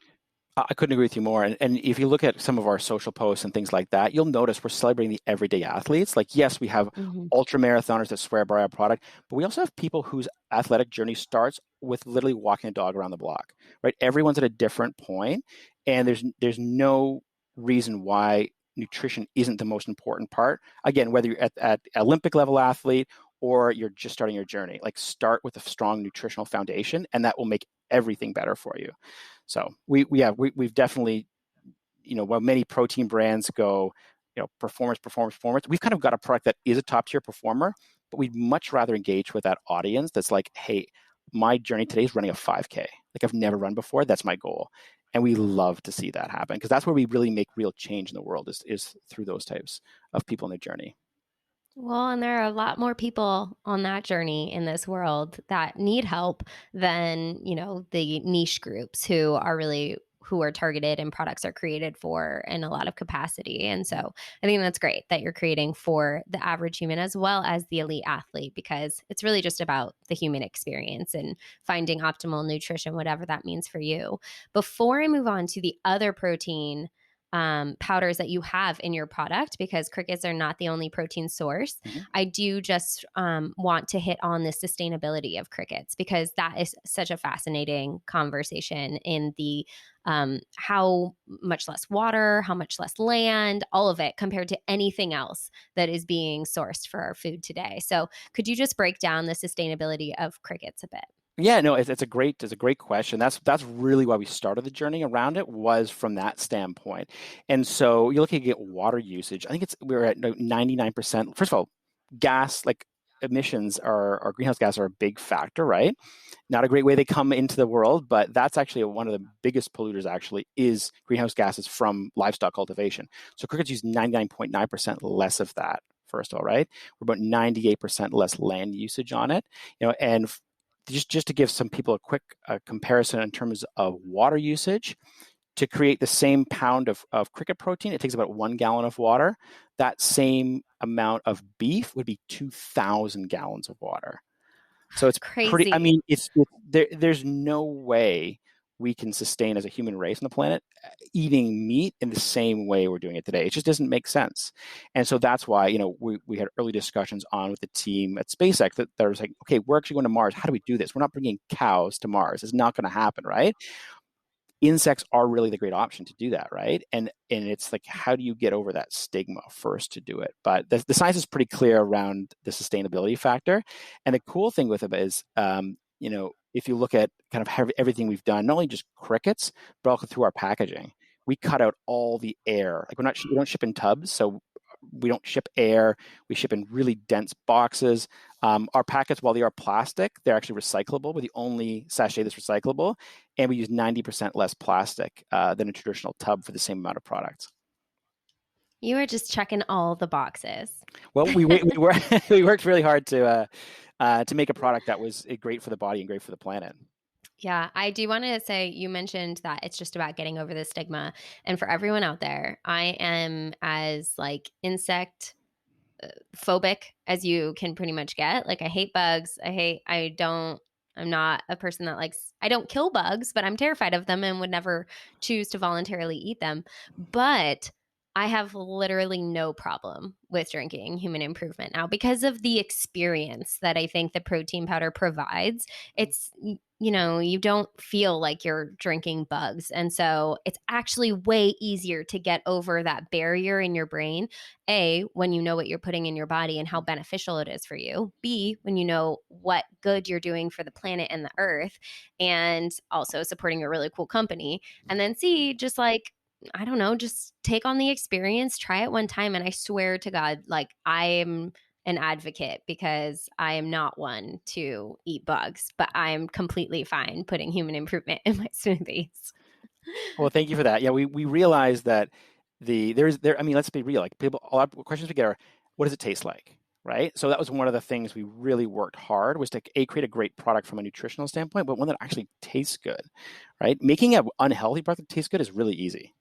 I couldn't agree with you more. And if you look at some of our social posts and things like that, you'll notice we're celebrating the everyday athletes. Like, yes, we have Mhm. ultra marathoners that swear by our product, but we also have people whose athletic journey starts with literally walking a dog around the block, right? Everyone's at a different point, and there's no reason why nutrition isn't the most important part. Again, whether you're at Olympic level athlete or you're just starting your journey, like start with a strong nutritional foundation, and that will make everything better for you. So we've definitely, while many protein brands go, performance, performance, performance, we've kind of got a product that is a top tier performer, but we'd much rather engage with that audience that's like, hey, my journey today is running a 5K. Like I've never run before. That's my goal. And we love to see that happen because that's where we really make real change in the world is through those types of people in their journey. Well, and there are a lot more people on that journey in this world that need help than, the niche groups who are targeted and products are created for in a lot of capacity. And so I think that's great that you're creating for the average human as well as the elite athlete, because it's really just about the human experience and finding optimal nutrition, whatever that means for you. Before I move on to the other protein powders that you have in your product, because crickets are not the only protein source, Mhm. I do just want to hit on the sustainability of crickets, because that is such a fascinating conversation in the how much less water, how much less land, all of it compared to anything else that is being sourced for our food today. So, could you just break down the sustainability of crickets a bit? Yeah, no, it's a great question. That's really why we started the journey around it was from that standpoint. And so you're looking at water usage. I think we're at 99%. First of all, gas, like emissions are greenhouse gases are a big factor, right? Not a great way they come into the world, but that's actually one of the biggest polluters actually is greenhouse gases from livestock cultivation. So crickets use 99.9% less of that, first of all, right? We're about 98% less land usage on it, and just to give some people a quick comparison in terms of water usage, to create the same pound of cricket protein, it takes about 1 gallon of water. That same amount of beef would be 2,000 gallons of water. So it's pretty. I Crazy. mean, there's no way we can sustain as a human race on the planet eating meat in the same way we're doing it today. It just doesn't make sense. And so that's why we had early discussions on with the team at SpaceX that was like, okay, we're actually going to Mars. How do we do this? We're not bringing cows to Mars. It's not going to happen, right? Insects are really the great option to do that, right? And it's like, how do you get over that stigma first to do it? But the science is pretty clear around the sustainability factor. And the cool thing with it is, if you look at kind of everything we've done, not only just crickets, but also through our packaging, we cut out all the air. Like we don't ship in tubs, so we don't ship air. We ship in really dense boxes. Our packets, while they are plastic, they're actually recyclable. We're the only sachet that's recyclable, and we use 90% less plastic than a traditional tub for the same amount of products. You are just checking all the boxes. Well, we worked really hard to make a product that was great for the body and great for the planet. Yeah, I do want to say you mentioned that it's just about getting over the stigma. And for everyone out there, I am as like insect phobic as you can pretty much get. Like I hate bugs. I'm not a person that I don't kill bugs, but I'm terrified of them and would never choose to voluntarily eat them. But I have literally no problem with drinking human improvement now because of the experience that I think the protein powder provides. It's, you don't feel like you're drinking bugs. And so it's actually way easier to get over that barrier in your brain. A, when you know what you're putting in your body and how beneficial it is for you. B, when you know what good you're doing for the planet and the earth, and also supporting a really cool company. And then C, just like, I don't know, just take on the experience, try it one time. And I swear to God, like I am an advocate because I am not one to eat bugs, but I am completely fine putting human improvement in my smoothies. Well, thank you for that. Yeah, we realized that I mean, let's be real. Like people, a lot of questions we get are, what does it taste like? Right. So that was one of the things we really worked hard was to create a great product from a nutritional standpoint, but one that actually tastes good. Right. Making an unhealthy product that tastes good is really easy.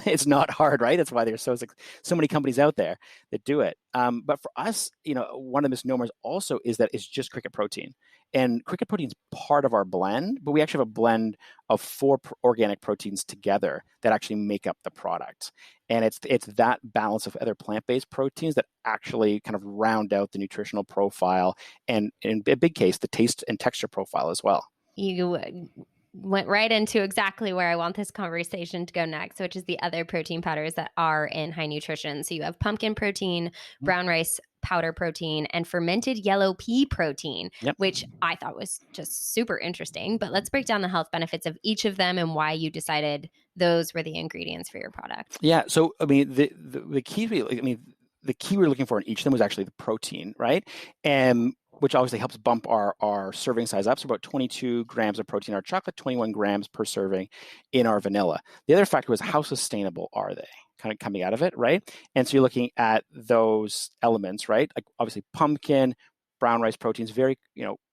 It's not hard, right? That's why there's so many companies out there that do it. But for us, one of the misnomers also is that it's just cricket protein. And cricket protein is part of our blend, but we actually have a blend of 4 organic proteins together that actually make up the product. And it's that balance of other plant-based proteins that actually kind of round out the nutritional profile and, in a big case, the taste and texture profile as well. You went right into exactly where I want this conversation to go next, which is the other protein powders that are in high nutrition. So you have pumpkin protein, brown rice powder protein, and fermented yellow pea protein, Yep. which I thought was just super interesting. But let's break down the health benefits of each of them and why you decided those were the ingredients for your product. Yeah. So, I mean, the key, the key we were looking for in each of them was actually the protein, right? And which obviously helps bump our serving size up. So about 22 grams of protein in our chocolate, 21 grams per serving in our vanilla. The other factor was how sustainable are they kind of coming out of it, right? And so you're looking at those elements, right? Like obviously pumpkin, brown rice proteins,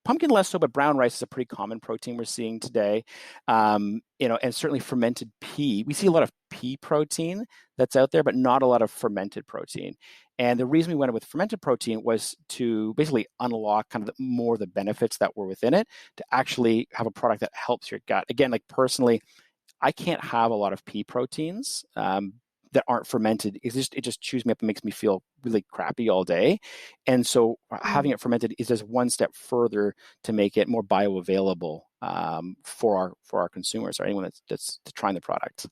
pumpkin less so, but brown rice is a pretty common protein we're seeing today. And certainly fermented pea. We see a lot of pea protein that's out there, but not a lot of fermented protein. And the reason we went with fermented protein was to basically unlock kind of more of the benefits that were within it to actually have a product that helps your gut. Again, like personally, I can't have a lot of pea proteins that aren't fermented. It just chews me up and makes me feel really crappy all day. And so having it fermented is just one step further to make it more bioavailable for our consumers or anyone that's trying the product.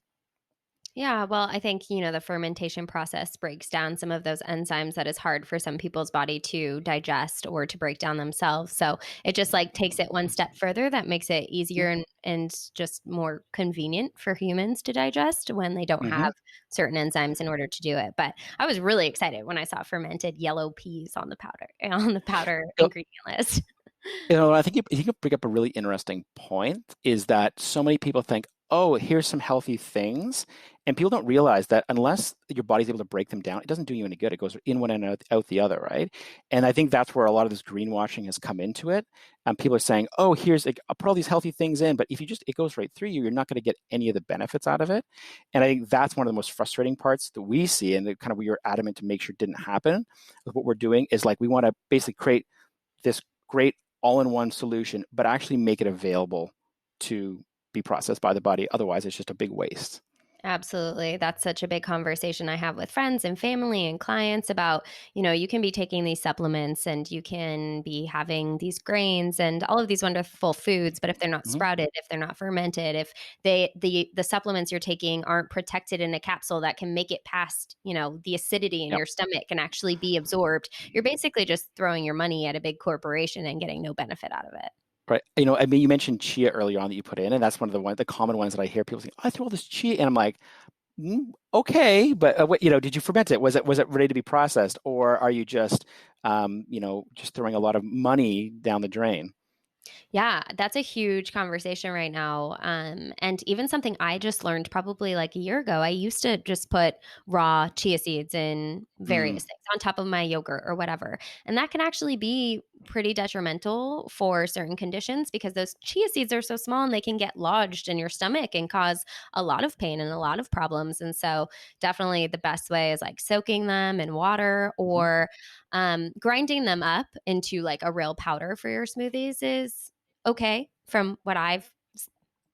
Yeah, well, I think, the fermentation process breaks down some of those enzymes that is hard for some people's body to digest or to break down themselves. So it just like takes it one step further that makes it easier and just more convenient for humans to digest when they don't Mm-hmm. have certain enzymes in order to do it. But I was really excited when I saw fermented yellow peas on the powder on the powder ingredient list. I think you bring up a really interesting point is that so many people think, oh, here's some healthy things. And people don't realize that unless your body's able to break them down, it doesn't do you any good. It goes in one and out the other, right? And I think that's where a lot of this greenwashing has come into it. And people are saying, oh, here's, like, I'll put all these healthy things in, but if you just, it goes right through you, you're not going to get any of the benefits out of it. And I think that's one of the most frustrating parts that we see, and kind of we were adamant to make sure it didn't happen. What we're doing is like, we want to basically create this great all-in-one solution, but actually make it available to be processed by the body. Otherwise, it's just a big waste. Absolutely. That's such a big conversation I have with friends and family and clients about, you can be taking these supplements and you can be having these grains and all of these wonderful foods, but if they're not Mm-hmm. sprouted, if they're not fermented, if the supplements you're taking aren't protected in a capsule that can make it past, the acidity in Yep. your stomach and actually be absorbed, you're basically just throwing your money at a big corporation and getting no benefit out of it. Right. I mean, you mentioned chia earlier on that you put in, and that's one of the common ones that I hear people saying, oh, I threw all this chia, and I'm like, okay, but did you ferment it? Was it ready to be processed, or are you just, just throwing a lot of money down the drain? Yeah, that's a huge conversation right now. And even something I just learned probably like a year ago. I used to just put raw chia seeds in Mm, various things on top of my yogurt or whatever. And that can actually be pretty detrimental for certain conditions because those chia seeds are so small and they can get lodged in your stomach and cause a lot of pain and a lot of problems. And so, definitely the best way is like soaking them in water hmm or grinding them up into like a real powder for your smoothies is okay from what I've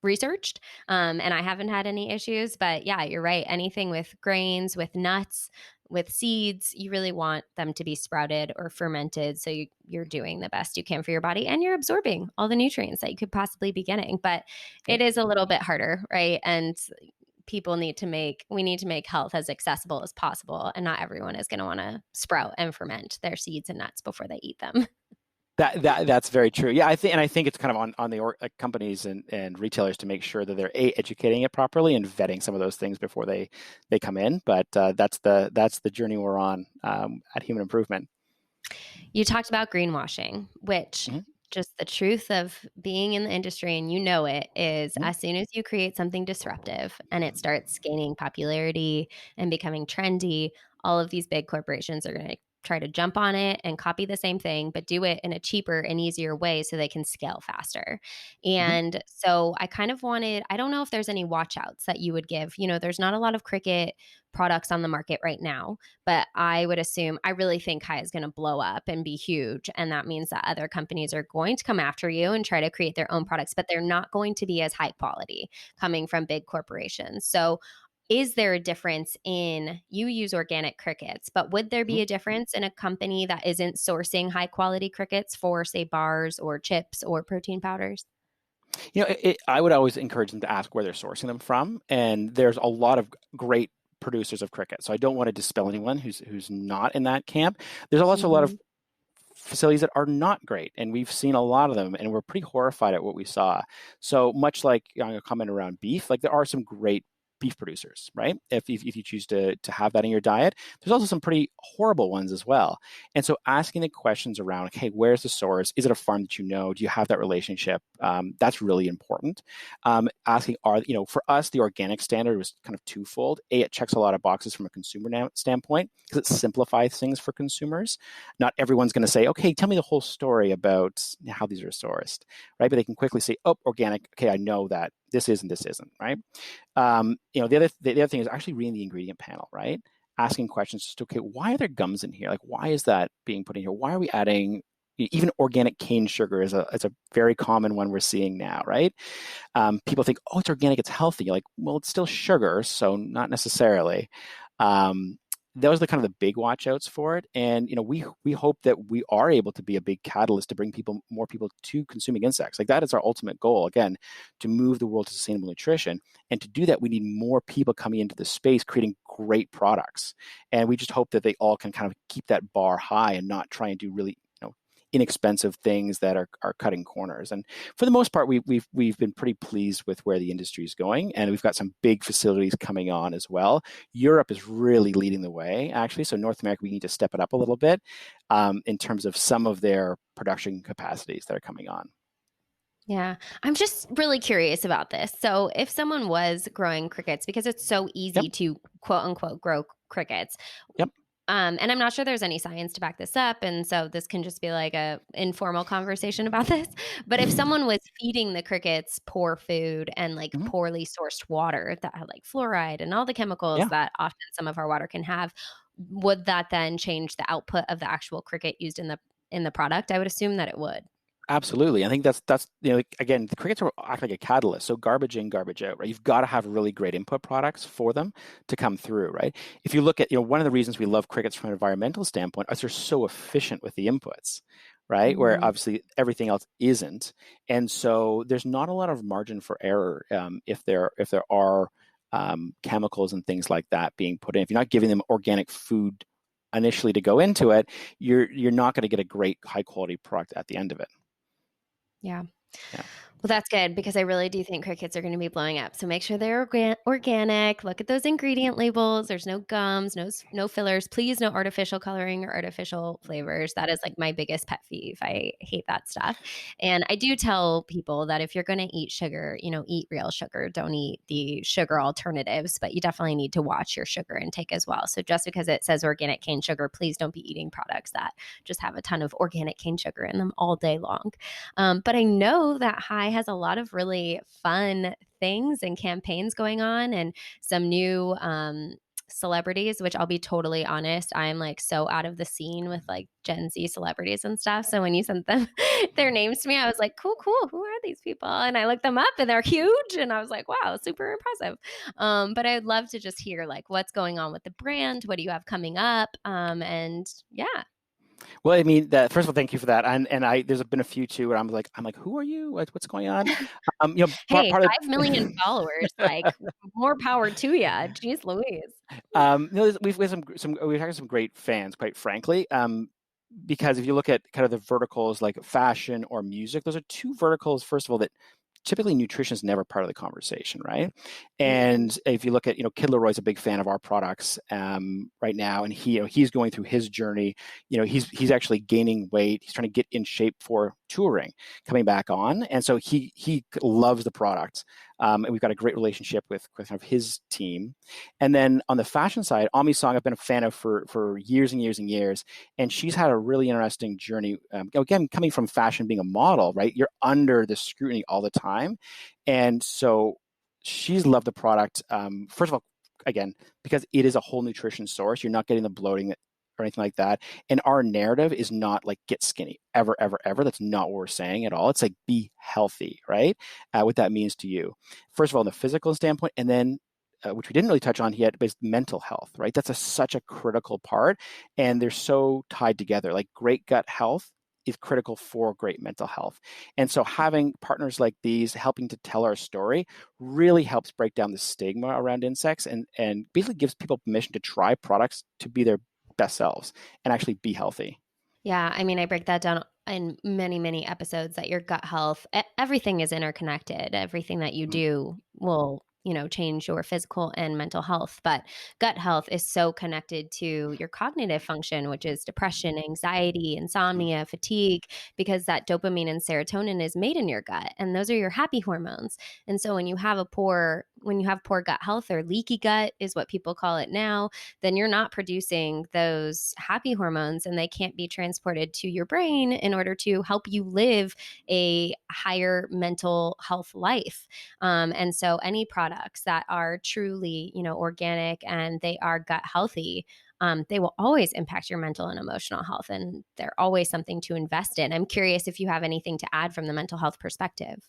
researched. And I haven't had any issues. But yeah, you're right. Anything with grains, with nuts, with seeds, you really want them to be sprouted or fermented. So you're doing the best you can for your body and you're absorbing all the nutrients that you could possibly be getting. But Yep. it is a little bit harder, right? And we need to make health as accessible as possible. And not everyone is going to want to sprout and ferment their seeds and nuts before they eat them. That's very true. Yeah, I think it's kind of on the companies and retailers to make sure that they're educating it properly and vetting some of those things before they come in. But that's the journey we're on at Human Improvement. You talked about greenwashing, which hmm just the truth of being in the industry, and you know it, is hmm as soon as you create something disruptive and it starts gaining popularity and becoming trendy, all of these big corporations are going to try to jump on it and copy the same thing, but do it in a cheaper and easier way so they can scale faster. hmm And so I don't know if there's any watch outs that you would give. There's not a lot of Cricket products on the market right now, but I really think Kai is going to blow up and be huge. And that means that other companies are going to come after you and try to create their own products, but they're not going to be as high quality coming from big corporations. So, is there a difference in you use organic crickets, but would there be hmm a difference in a company that isn't sourcing high quality crickets for, say, bars or chips or protein powders? I would always encourage them to ask where they're sourcing them from, and there's a lot of great producers of cricket. So I don't want to dispel anyone who's not in that camp. There's also a lot of Mhm. facilities that are not great, and we've seen a lot of them, and we're pretty horrified at what we saw. So much like a comment around beef, like there are some great beef producers, right? If you choose to have that in your diet, there's also some pretty horrible ones as well. And so asking the questions around, okay, where's the source? Is it a farm that you know? Do you have that relationship? That's really important. Asking, for us, the organic standard was kind of twofold. It checks a lot of boxes from a consumer standpoint because it simplifies things for consumers. Not everyone's going to say, okay, tell me the whole story about how these are sourced, right? But they can quickly say, oh, organic. Okay, I know that this is and this isn't, right? The other thing is actually reading the ingredient panel, right? Asking questions, just okay, why are there gums in here? Like, why is that being put in here? Why are we adding even organic cane sugar is a very common one we're seeing now, right? People think, oh, it's organic, it's healthy. You're like, well, it's still sugar, so not necessarily. Um, those are the kind of the big watch outs for it. And we hope that we are able to be a big catalyst to bring more people to consuming insects. Like that is our ultimate goal, again, to move the world to sustainable nutrition. And to do that, we need more people coming into the space creating great products. And we just hope that they all can kind of keep that bar high and not try and do really inexpensive things that are cutting corners. And for the most part, we've been pretty pleased with where the industry is going, and we've got some big facilities coming on as well. Europe is really leading the way, actually. So North America, we need to step it up a little bit in terms of some of their production capacities that are coming on. Yeah, I'm just really curious about this. So, if someone was growing crickets, because it's so Yep. easy to quote unquote grow crickets, Yep. and I'm not sure there's any science to back this up, and so this can just be like a informal conversation about this. But if someone was feeding the crickets poor food and like Mhm. poorly sourced water that had like fluoride and all the chemicals Yeah. that often some of our water can have, would that then change the output of the actual cricket used in the product? I would assume that it would. Absolutely. I think that's again, the crickets are act like a catalyst. So garbage in, garbage out, right? You've got to have really great input products for them to come through, right? If you look at, one of the reasons we love crickets from an environmental standpoint is they're so efficient with the inputs, right? Where Mhm. obviously everything else isn't. And so there's not a lot of margin for error if there are chemicals and things like that being put in. If you're not giving them organic food initially to go into it, you're not going to get a great high quality product at the end of it. Yeah. Yeah. Well, that's good because I really do think crickets are going to be blowing up. So make sure they're organic. Look at those ingredient labels. There's no gums, no fillers. Please, no artificial coloring or artificial flavors. That is like my biggest pet peeve. I hate that stuff. And I do tell people that if you're going to eat sugar, eat real sugar. Don't eat the sugar alternatives, but you definitely need to watch your sugar intake as well. So just because it says organic cane sugar, please don't be eating products that just have a ton of organic cane sugar in them all day long. But I know that High has a lot of really fun things and campaigns going on and some new celebrities, which I'll be totally honest, I'm like so out of the scene with like Gen Z celebrities and stuff. So when you sent them their names to me, I was like, cool, cool. Who are these people? And I looked them up and they're huge. And I was like, wow, super impressive. But I'd love to just hear like what's going on with the brand. What do you have coming up? And yeah. Well, I mean, first of all, thank you for that. And there's been a few too where I'm like, who are you? What's going on? Part Hey, part of 5,000,000 followers, like, more power to ya. Jeez Louise. we've had some great fans, quite frankly. Because if you look at kind of the verticals like fashion or music, those are two verticals, first of all, that typically nutrition is never part of the conversation, right? Mm-mm. And if you look at, Kid Leroy's a big fan of our products right now, and he's going through his journey. He's actually gaining weight. He's trying to get in shape for touring, coming back on, and so he loves the product. And we've got a great relationship with kind of his team. And then on the fashion side, Ami Song, I've been a fan of for years and years and years, and she's had a really interesting journey. Again, coming from fashion, being a model, right? You're under the scrutiny all the time, and so she's loved the product. First of all, again, because it is a whole nutrition source, you're not getting the bloating or anything like that. And our narrative is not like get skinny ever, ever, ever. That's not what we're saying at all. It's like be healthy, right? What that means to you. First of all, in the physical standpoint, and then which we didn't really touch on yet, but is mental health, right? That's such a critical part, and they're so tied together. Like great gut health is critical for great mental health. And so having partners like these helping to tell our story really helps break down the stigma around insects and basically gives people permission to try products to be their best selves and actually be healthy. Yeah, I mean, I break that down in many, many episodes that your gut health, everything is interconnected. Everything that you Mhm. do will, change your physical and mental health. But gut health is so connected to your cognitive function, which is depression, anxiety, Mhm. insomnia, fatigue, because that dopamine and serotonin is made in your gut. And those are your happy hormones. And so when you have poor gut health or leaky gut is what people call it now, then you're not producing those happy hormones and they can't be transported to your brain in order to help you live a higher mental health life. And so any products that are truly, organic and they are gut healthy, they will always impact your mental and emotional health. And they're always something to invest in. I'm curious if you have anything to add from the mental health perspective.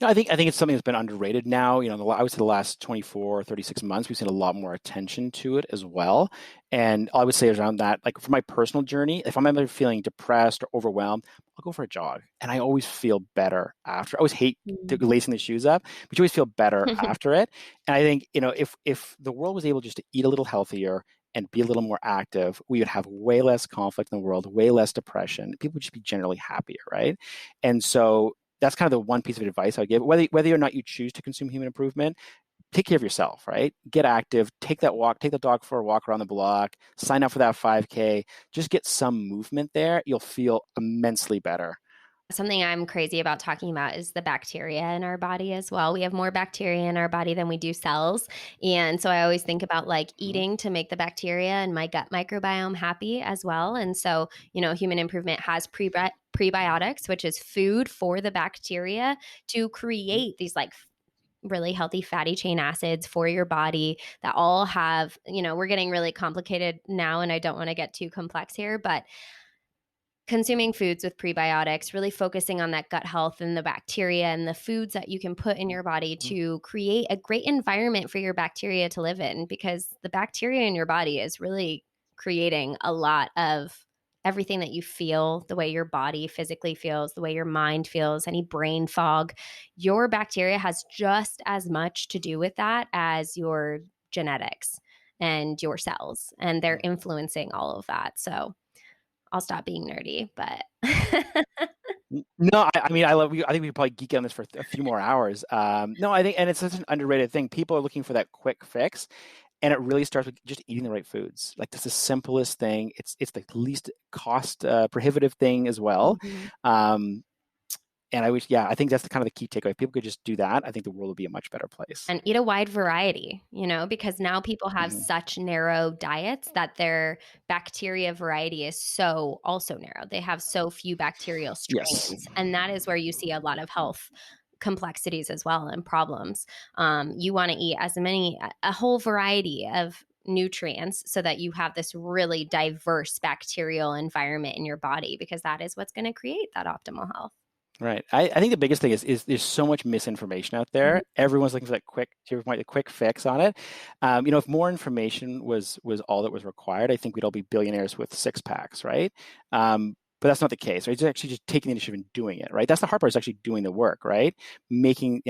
No, I think it's something that's been underrated now. I would say the last 24, 36 months, we've seen a lot more attention to it as well. And I would say around that, like for my personal journey, if I'm ever feeling depressed or overwhelmed, I'll go for a jog. And I always feel better after. I always hate Mm. lacing the shoes up, but you always feel better after it. And I think, if the world was able just to eat a little healthier and be a little more active, we would have way less conflict in the world, way less depression. People would just be generally happier, right? And so that's kind of the one piece of advice I would give. Whether or not you choose to consume human improvement, take care of yourself, right? Get active, take that walk, take the dog for a walk around the block, sign up for that 5K, just get some movement there. You'll feel immensely better. Something I'm crazy about talking about is the bacteria in our body as well. We have more bacteria in our body than we do cells. And so I always think about like Mhm. eating to make the bacteria and my gut microbiome happy as well. And so, human improvement has prebiotics, which is food for the bacteria to Mhm. create these like really healthy fatty chain acids for your body that all have, we're getting really complicated now and I don't want to get too complex here, but consuming foods with prebiotics, really focusing on that gut health and the bacteria and the foods that you can put in your body Mhm. to create a great environment for your bacteria to live in, because the bacteria in your body is really creating a lot of everything that you feel, the way your body physically feels, the way your mind feels, any brain fog. Your bacteria has just as much to do with that as your genetics and your cells, and they're influencing all of that. So, I'll stop being nerdy, but No, I mean, I think we could probably geek on this for a few more hours. No, I think, and it's such an underrated thing. People are looking for that quick fix, and it really starts with just eating the right foods. Like that's the simplest thing. It's the least cost prohibitive thing as well. Mhm. Um, and I think that's the kind of the key takeaway. If people could just do that, I think the world would be a much better place. And eat a wide variety, because now people have Mhm. such narrow diets that their bacteria variety is so also narrow. They have so few bacterial Yes. strains, and that is where you see a lot of health complexities as well and problems. You want to eat a whole variety of nutrients so that you have this really diverse bacterial environment in your body, because that is what's going to create that optimal health. Right. I think the biggest thing is there's so much misinformation out there. Everyone's looking for that quick, to your point, the quick fix on it. If more information was all that was required, I think we'd all be billionaires with six packs, right? But that's not the case, right? It's actually just taking the initiative and doing it, right? That's the hard part, is actually doing the work, right? Thinking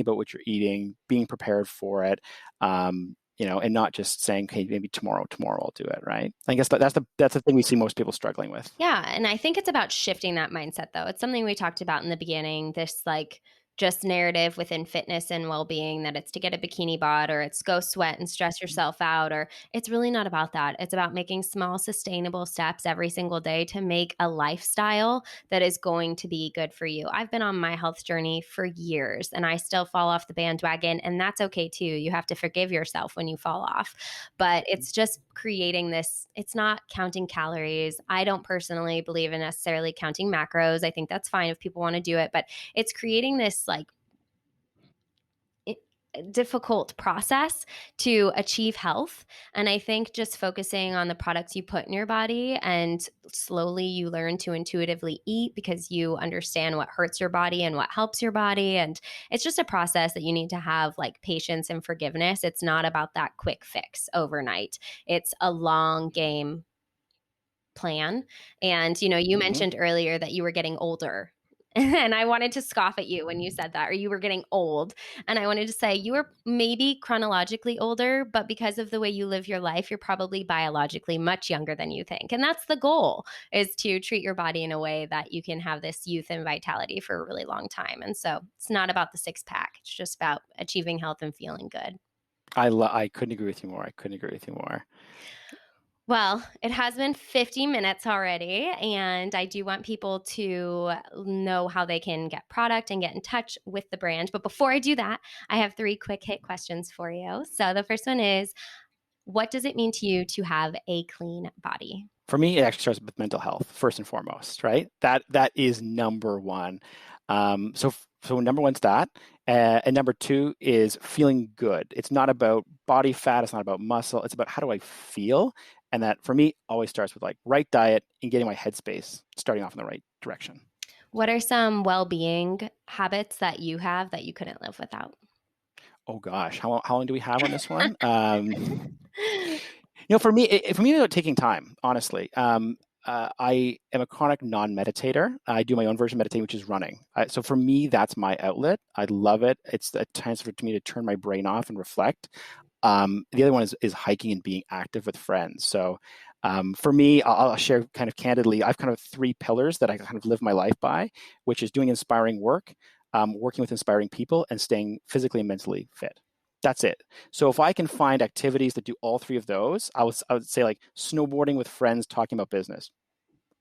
about what you're eating, being prepared for it, and not just saying, "Okay, maybe tomorrow I'll do it," right? I guess that's the thing we see most people struggling with. Yeah, and I think it's about shifting that mindset though. It's something we talked about in the beginning, this like just narrative within fitness and well-being that it's to get a bikini bod or it's go sweat and stress yourself out, or it's really not about that. It's about making small sustainable steps every single day to make a lifestyle that is going to be good for you. I've been on my health journey for years and I still fall off the bandwagon, and that's okay too. You have to forgive yourself when you fall off, but it's just creating this. It's not counting calories. I don't personally believe in necessarily counting macros. I think that's fine if people want to do it, but it's creating this like difficult process to achieve health. And I think just focusing on the products you put in your body, and slowly you learn to intuitively eat because you understand what hurts your body and what helps your body. And it's just a process that you need to have like patience and forgiveness. It's not about that quick fix overnight, it's a long game plan. And, you Hmm. mentioned earlier that you were getting older. And I wanted to scoff at you when you said that, or you were getting old. And I wanted to say you were maybe chronologically older, but because of the way you live your life, you're probably biologically much younger than you think. And that's the goal, is to treat your body in a way that you can have this youth and vitality for a really long time. And so it's not about the six pack. It's just about achieving health and feeling good. I couldn't agree with you more. I couldn't agree with you more. Well, it has been 50 minutes already, and I do want people to know how they can get product and get in touch with the brand. But before I do that, I have three quick hit questions for you. So the first one is, what does it mean to you to have a clean body? For me, it actually starts with mental health first and foremost, right? That is number one. So number one's that, and number two is feeling good. It's not about body fat. It's not about muscle. It's about how do I feel, and that for me always starts with like right diet and getting my headspace starting off in the right direction. What are some well-being habits that you have that you couldn't live without? Oh gosh, how long do we have on this one? For me, it's about taking time. Honestly, I am a chronic non-meditator. I do my own version of meditating, which is running. So for me, that's my outlet. I love it. It's a chance for me to turn my brain off and reflect. The other one is hiking and being active with friends. So for me, I'll share kind of candidly. I've kind of three pillars that I kind of live my life by, which is doing inspiring work, working with inspiring people, and staying physically and mentally fit. That's it. So if I can find activities that do all three of those, I would say like snowboarding with friends, talking about business.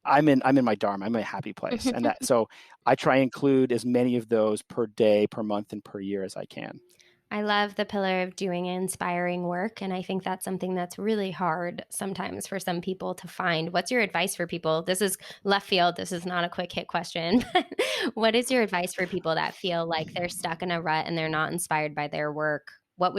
I'm in my dharma. I'm in a happy place, and that so I try and include as many of those per day, per month, and per year as I can. I love the pillar of doing inspiring work. And I think that's something that's really hard sometimes for some people to find. What's your advice for people? This is left field. This is not a quick hit question. But what is your advice for people that feel like they're stuck in a rut and they're not inspired by their work? What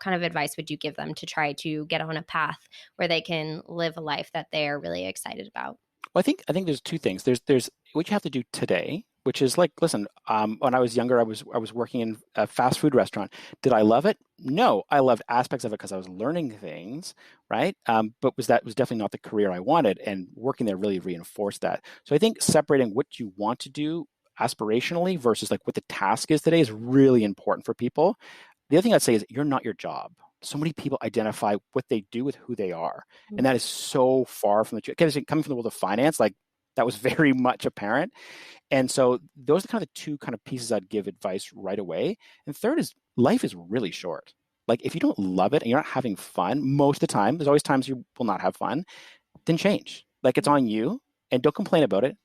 kind of advice would you give them to try to get on a path where they can live a life that they are really excited about? Well, I think there's two things. There's what you have to do today, which is like, listen. When I was younger, I was working in a fast food restaurant. Did I love it? No, I loved aspects of it because I was learning things, right? But was definitely not the career I wanted, and working there really reinforced that. So I think separating what you want to do aspirationally versus like what the task is today is really important for people. The other thing I'd say is you're not your job. So many people identify what they do with who they are. And that is so far from the truth. Coming from the world of finance, like that was very much apparent. And so those are kind of the two kind of pieces I'd give advice right away. And third is life is really short. Like if you don't love it and you're not having fun most of the time, there's always times you will not have fun, then change. Like it's on you and don't complain about it,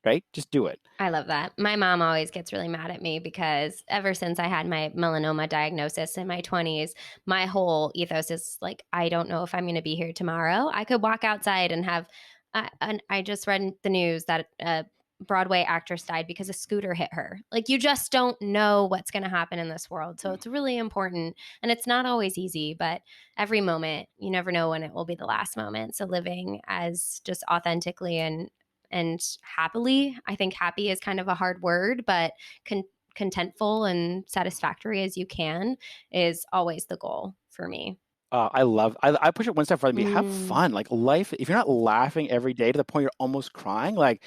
right? Just do it. I love that. My mom always gets really mad at me because ever since I had my melanoma diagnosis in my 20s, my whole ethos is like, I don't know if I'm going to be here tomorrow. I could walk outside and have, and I just read the news that a Broadway actress died because a scooter hit her. Like, you just don't know what's going to happen in this world. So it's really important. And it's not always easy, but every moment, you never know when it will be the last moment. So living as just authentically and happily. I think happy is kind of a hard word, but contentful and satisfactory as you can is always the goal for me. I push it one step further. Have Mm. fun. Like life, if you're not laughing every day to the point you're almost crying, like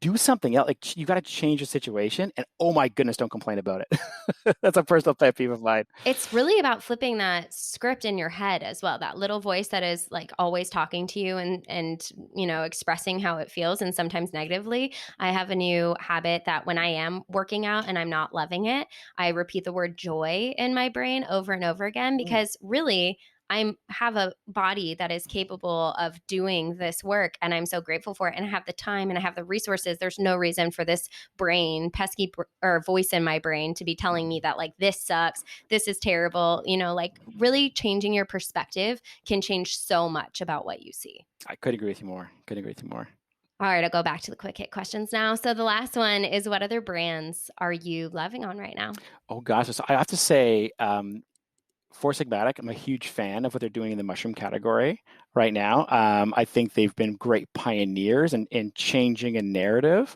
do something else. Like you got to change the situation. And oh my goodness, don't complain about it. That's a personal pet peeve of mine. It's really about flipping that script in your head as well. That little voice that is like always talking to you and expressing how it feels and sometimes negatively. I have a new habit that when I am working out and I'm not loving it, I repeat the word joy in my brain over and over again Mm. because really I have a body that is capable of doing this work and I'm so grateful for it and I have the time and I have the resources. There's no reason for this or voice in my brain to be telling me that like this sucks, this is terrible. Like really changing your perspective can change so much about what you see. I could agree with you more. Couldn't agree with you more. All right, I'll go back to the quick hit questions now. So the last one is, what other brands are you loving on right now? Oh gosh, so I have to say, Four Sigmatic, I'm a huge fan of what they're doing in the mushroom category right now. I think they've been great pioneers in changing a narrative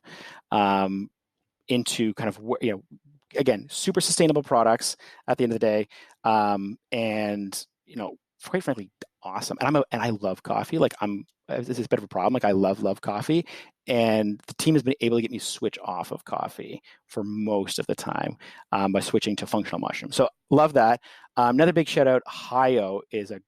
um, into kind of again, super sustainable products at the end of the day, and quite frankly, awesome. And I love coffee. Like this is a bit of a problem. Like I love coffee, and the team has been able to get me switch off of coffee for most of the time by switching to functional mushrooms. So love that. Another big shout out. Hio is a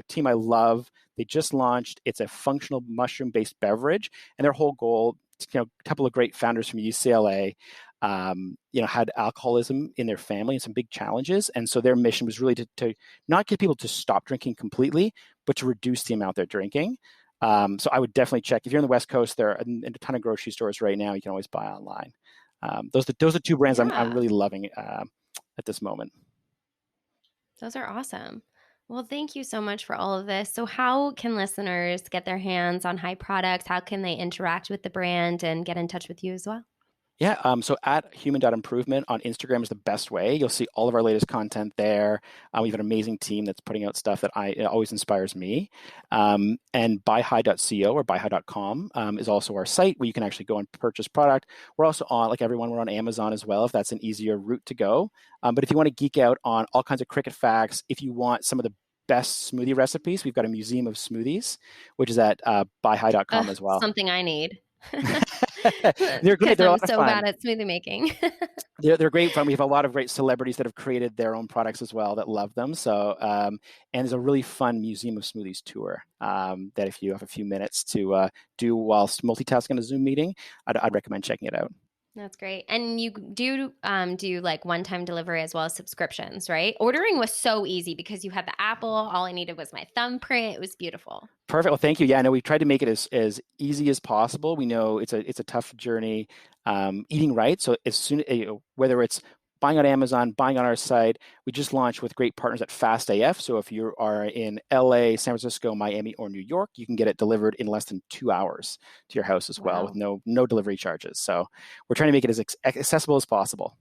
team I love. They just launched. It's a functional mushroom based beverage, and their whole goal. A couple of great founders from UCLA had alcoholism in their family and some big challenges. And so their mission was really to not get people to stop drinking completely, but to reduce the amount they're drinking. So I would definitely check. If you're on the West Coast, there are in a ton of grocery stores right now. You can always buy online. Those are two brands I'm Yeah, really loving at this moment. those are awesome. Well, thank you so much for all of this. So, how can listeners get their hands on High products? How can they interact with the brand and get in touch with you as well? Yeah, so at human.improvement on Instagram is the best way. You'll see all of our latest content there. We have an amazing team that's putting out stuff that it always inspires me. And buyhigh.co or buyhigh.com is also our site where you can actually go and purchase product. We're also on, like everyone, we're on Amazon as well, if that's an easier route to go. But if you want to geek out on all kinds of cricket facts, if you want some of the best smoothie recipes, we've got a museum of smoothies, which is at buyhigh.com as well. Something I need. They're great. Because They're a I'm lot of so fun. bad at smoothie making. They're great fun. We have a lot of great celebrities that have created their own products as well that love them. So, and there's a really fun Museum of Smoothies tour that if you have a few minutes to do whilst multitasking a Zoom meeting, I'd recommend checking it out. That's great. And you do like one-time delivery as well as subscriptions, right? Ordering was so easy because you had the Apple. All I needed was my thumbprint. It was beautiful. Perfect. Well, thank you. Yeah, I know we tried to make it as easy as possible. We know it's a tough journey eating right. So as soon whether it's buying on Amazon, buying on our site, we just launched with great partners at Fast AF. So if you are in LA, San Francisco, Miami, or New York, you can get it delivered in less than 2 hours to your house as well with no delivery charges. So we're trying to make it as accessible as possible.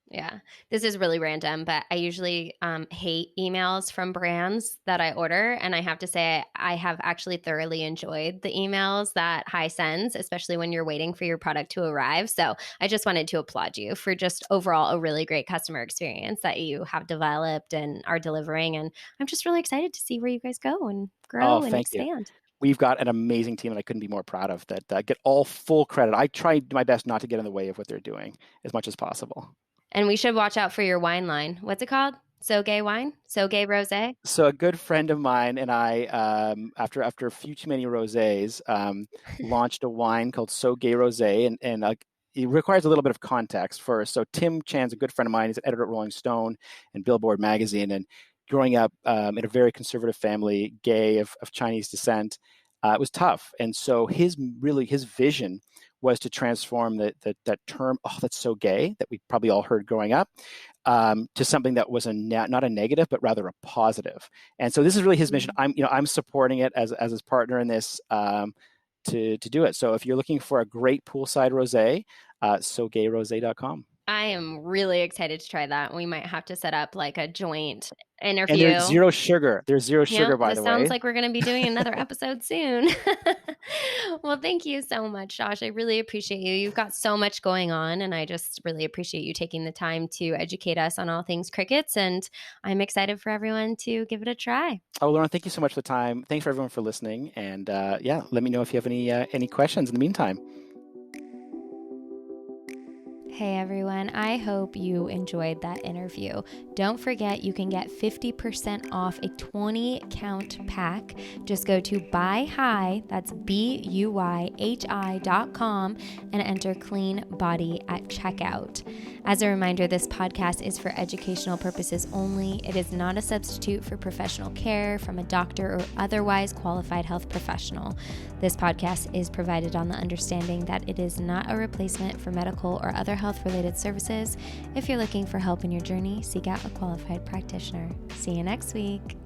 Yeah, this is really random, but I usually hate emails from brands that I order. And I have to say, I have actually thoroughly enjoyed the emails that High sends, especially when you're waiting for your product to arrive. So I just wanted to applaud you for just overall a really great customer experience that you have developed and are delivering. And I'm just really excited to see where you guys go and grow and Thank you. expand. We've got an amazing team that I couldn't be more proud of that get all full credit. I try my best not to get in the way of what they're doing as much as possible. And we should watch out for your wine line. What's it called? So Gay Wine? So Gay Rosé? So a good friend of mine and I, after a few too many rosés, launched a wine called So Gay Rosé, and it requires a little bit of context first. So Tim Chan's a good friend of mine. He's an editor at Rolling Stone and Billboard magazine, and growing up in a very conservative family, gay of Chinese descent, it was tough. And so his vision was to transform that term, oh, that's so gay, that we probably all heard growing up, to something that was not a negative, but rather a positive. And so this is really his mission. I'm supporting it as his partner in this to do it. So if you're looking for a great poolside rosé, sogayrosé.com. I am really excited to try that. We might have to set up like a joint interview. And there's zero sugar. There's zero sugar, by the way. Sounds like we're going to be doing another episode soon. Well, thank you so much, Josh. I really appreciate you. You've got so much going on, and I just really appreciate you taking the time to educate us on all things crickets. And I'm excited for everyone to give it a try. Oh, Lauren, thank you so much for the time. Thanks for everyone for listening. And yeah, let me know if you have any questions in the meantime. Hey everyone, I hope you enjoyed that interview. Don't forget you can get 50% off a 20-count pack. Just go to buyhigh, that's BUYHI.com, and enter Clean Body at checkout. As a reminder, this podcast is for educational purposes only. It is not a substitute for professional care from a doctor or otherwise qualified health professional. This podcast is provided on the understanding that it is not a replacement for medical or other health-related services. If you're looking for help in your journey, seek out a qualified practitioner. See you next week.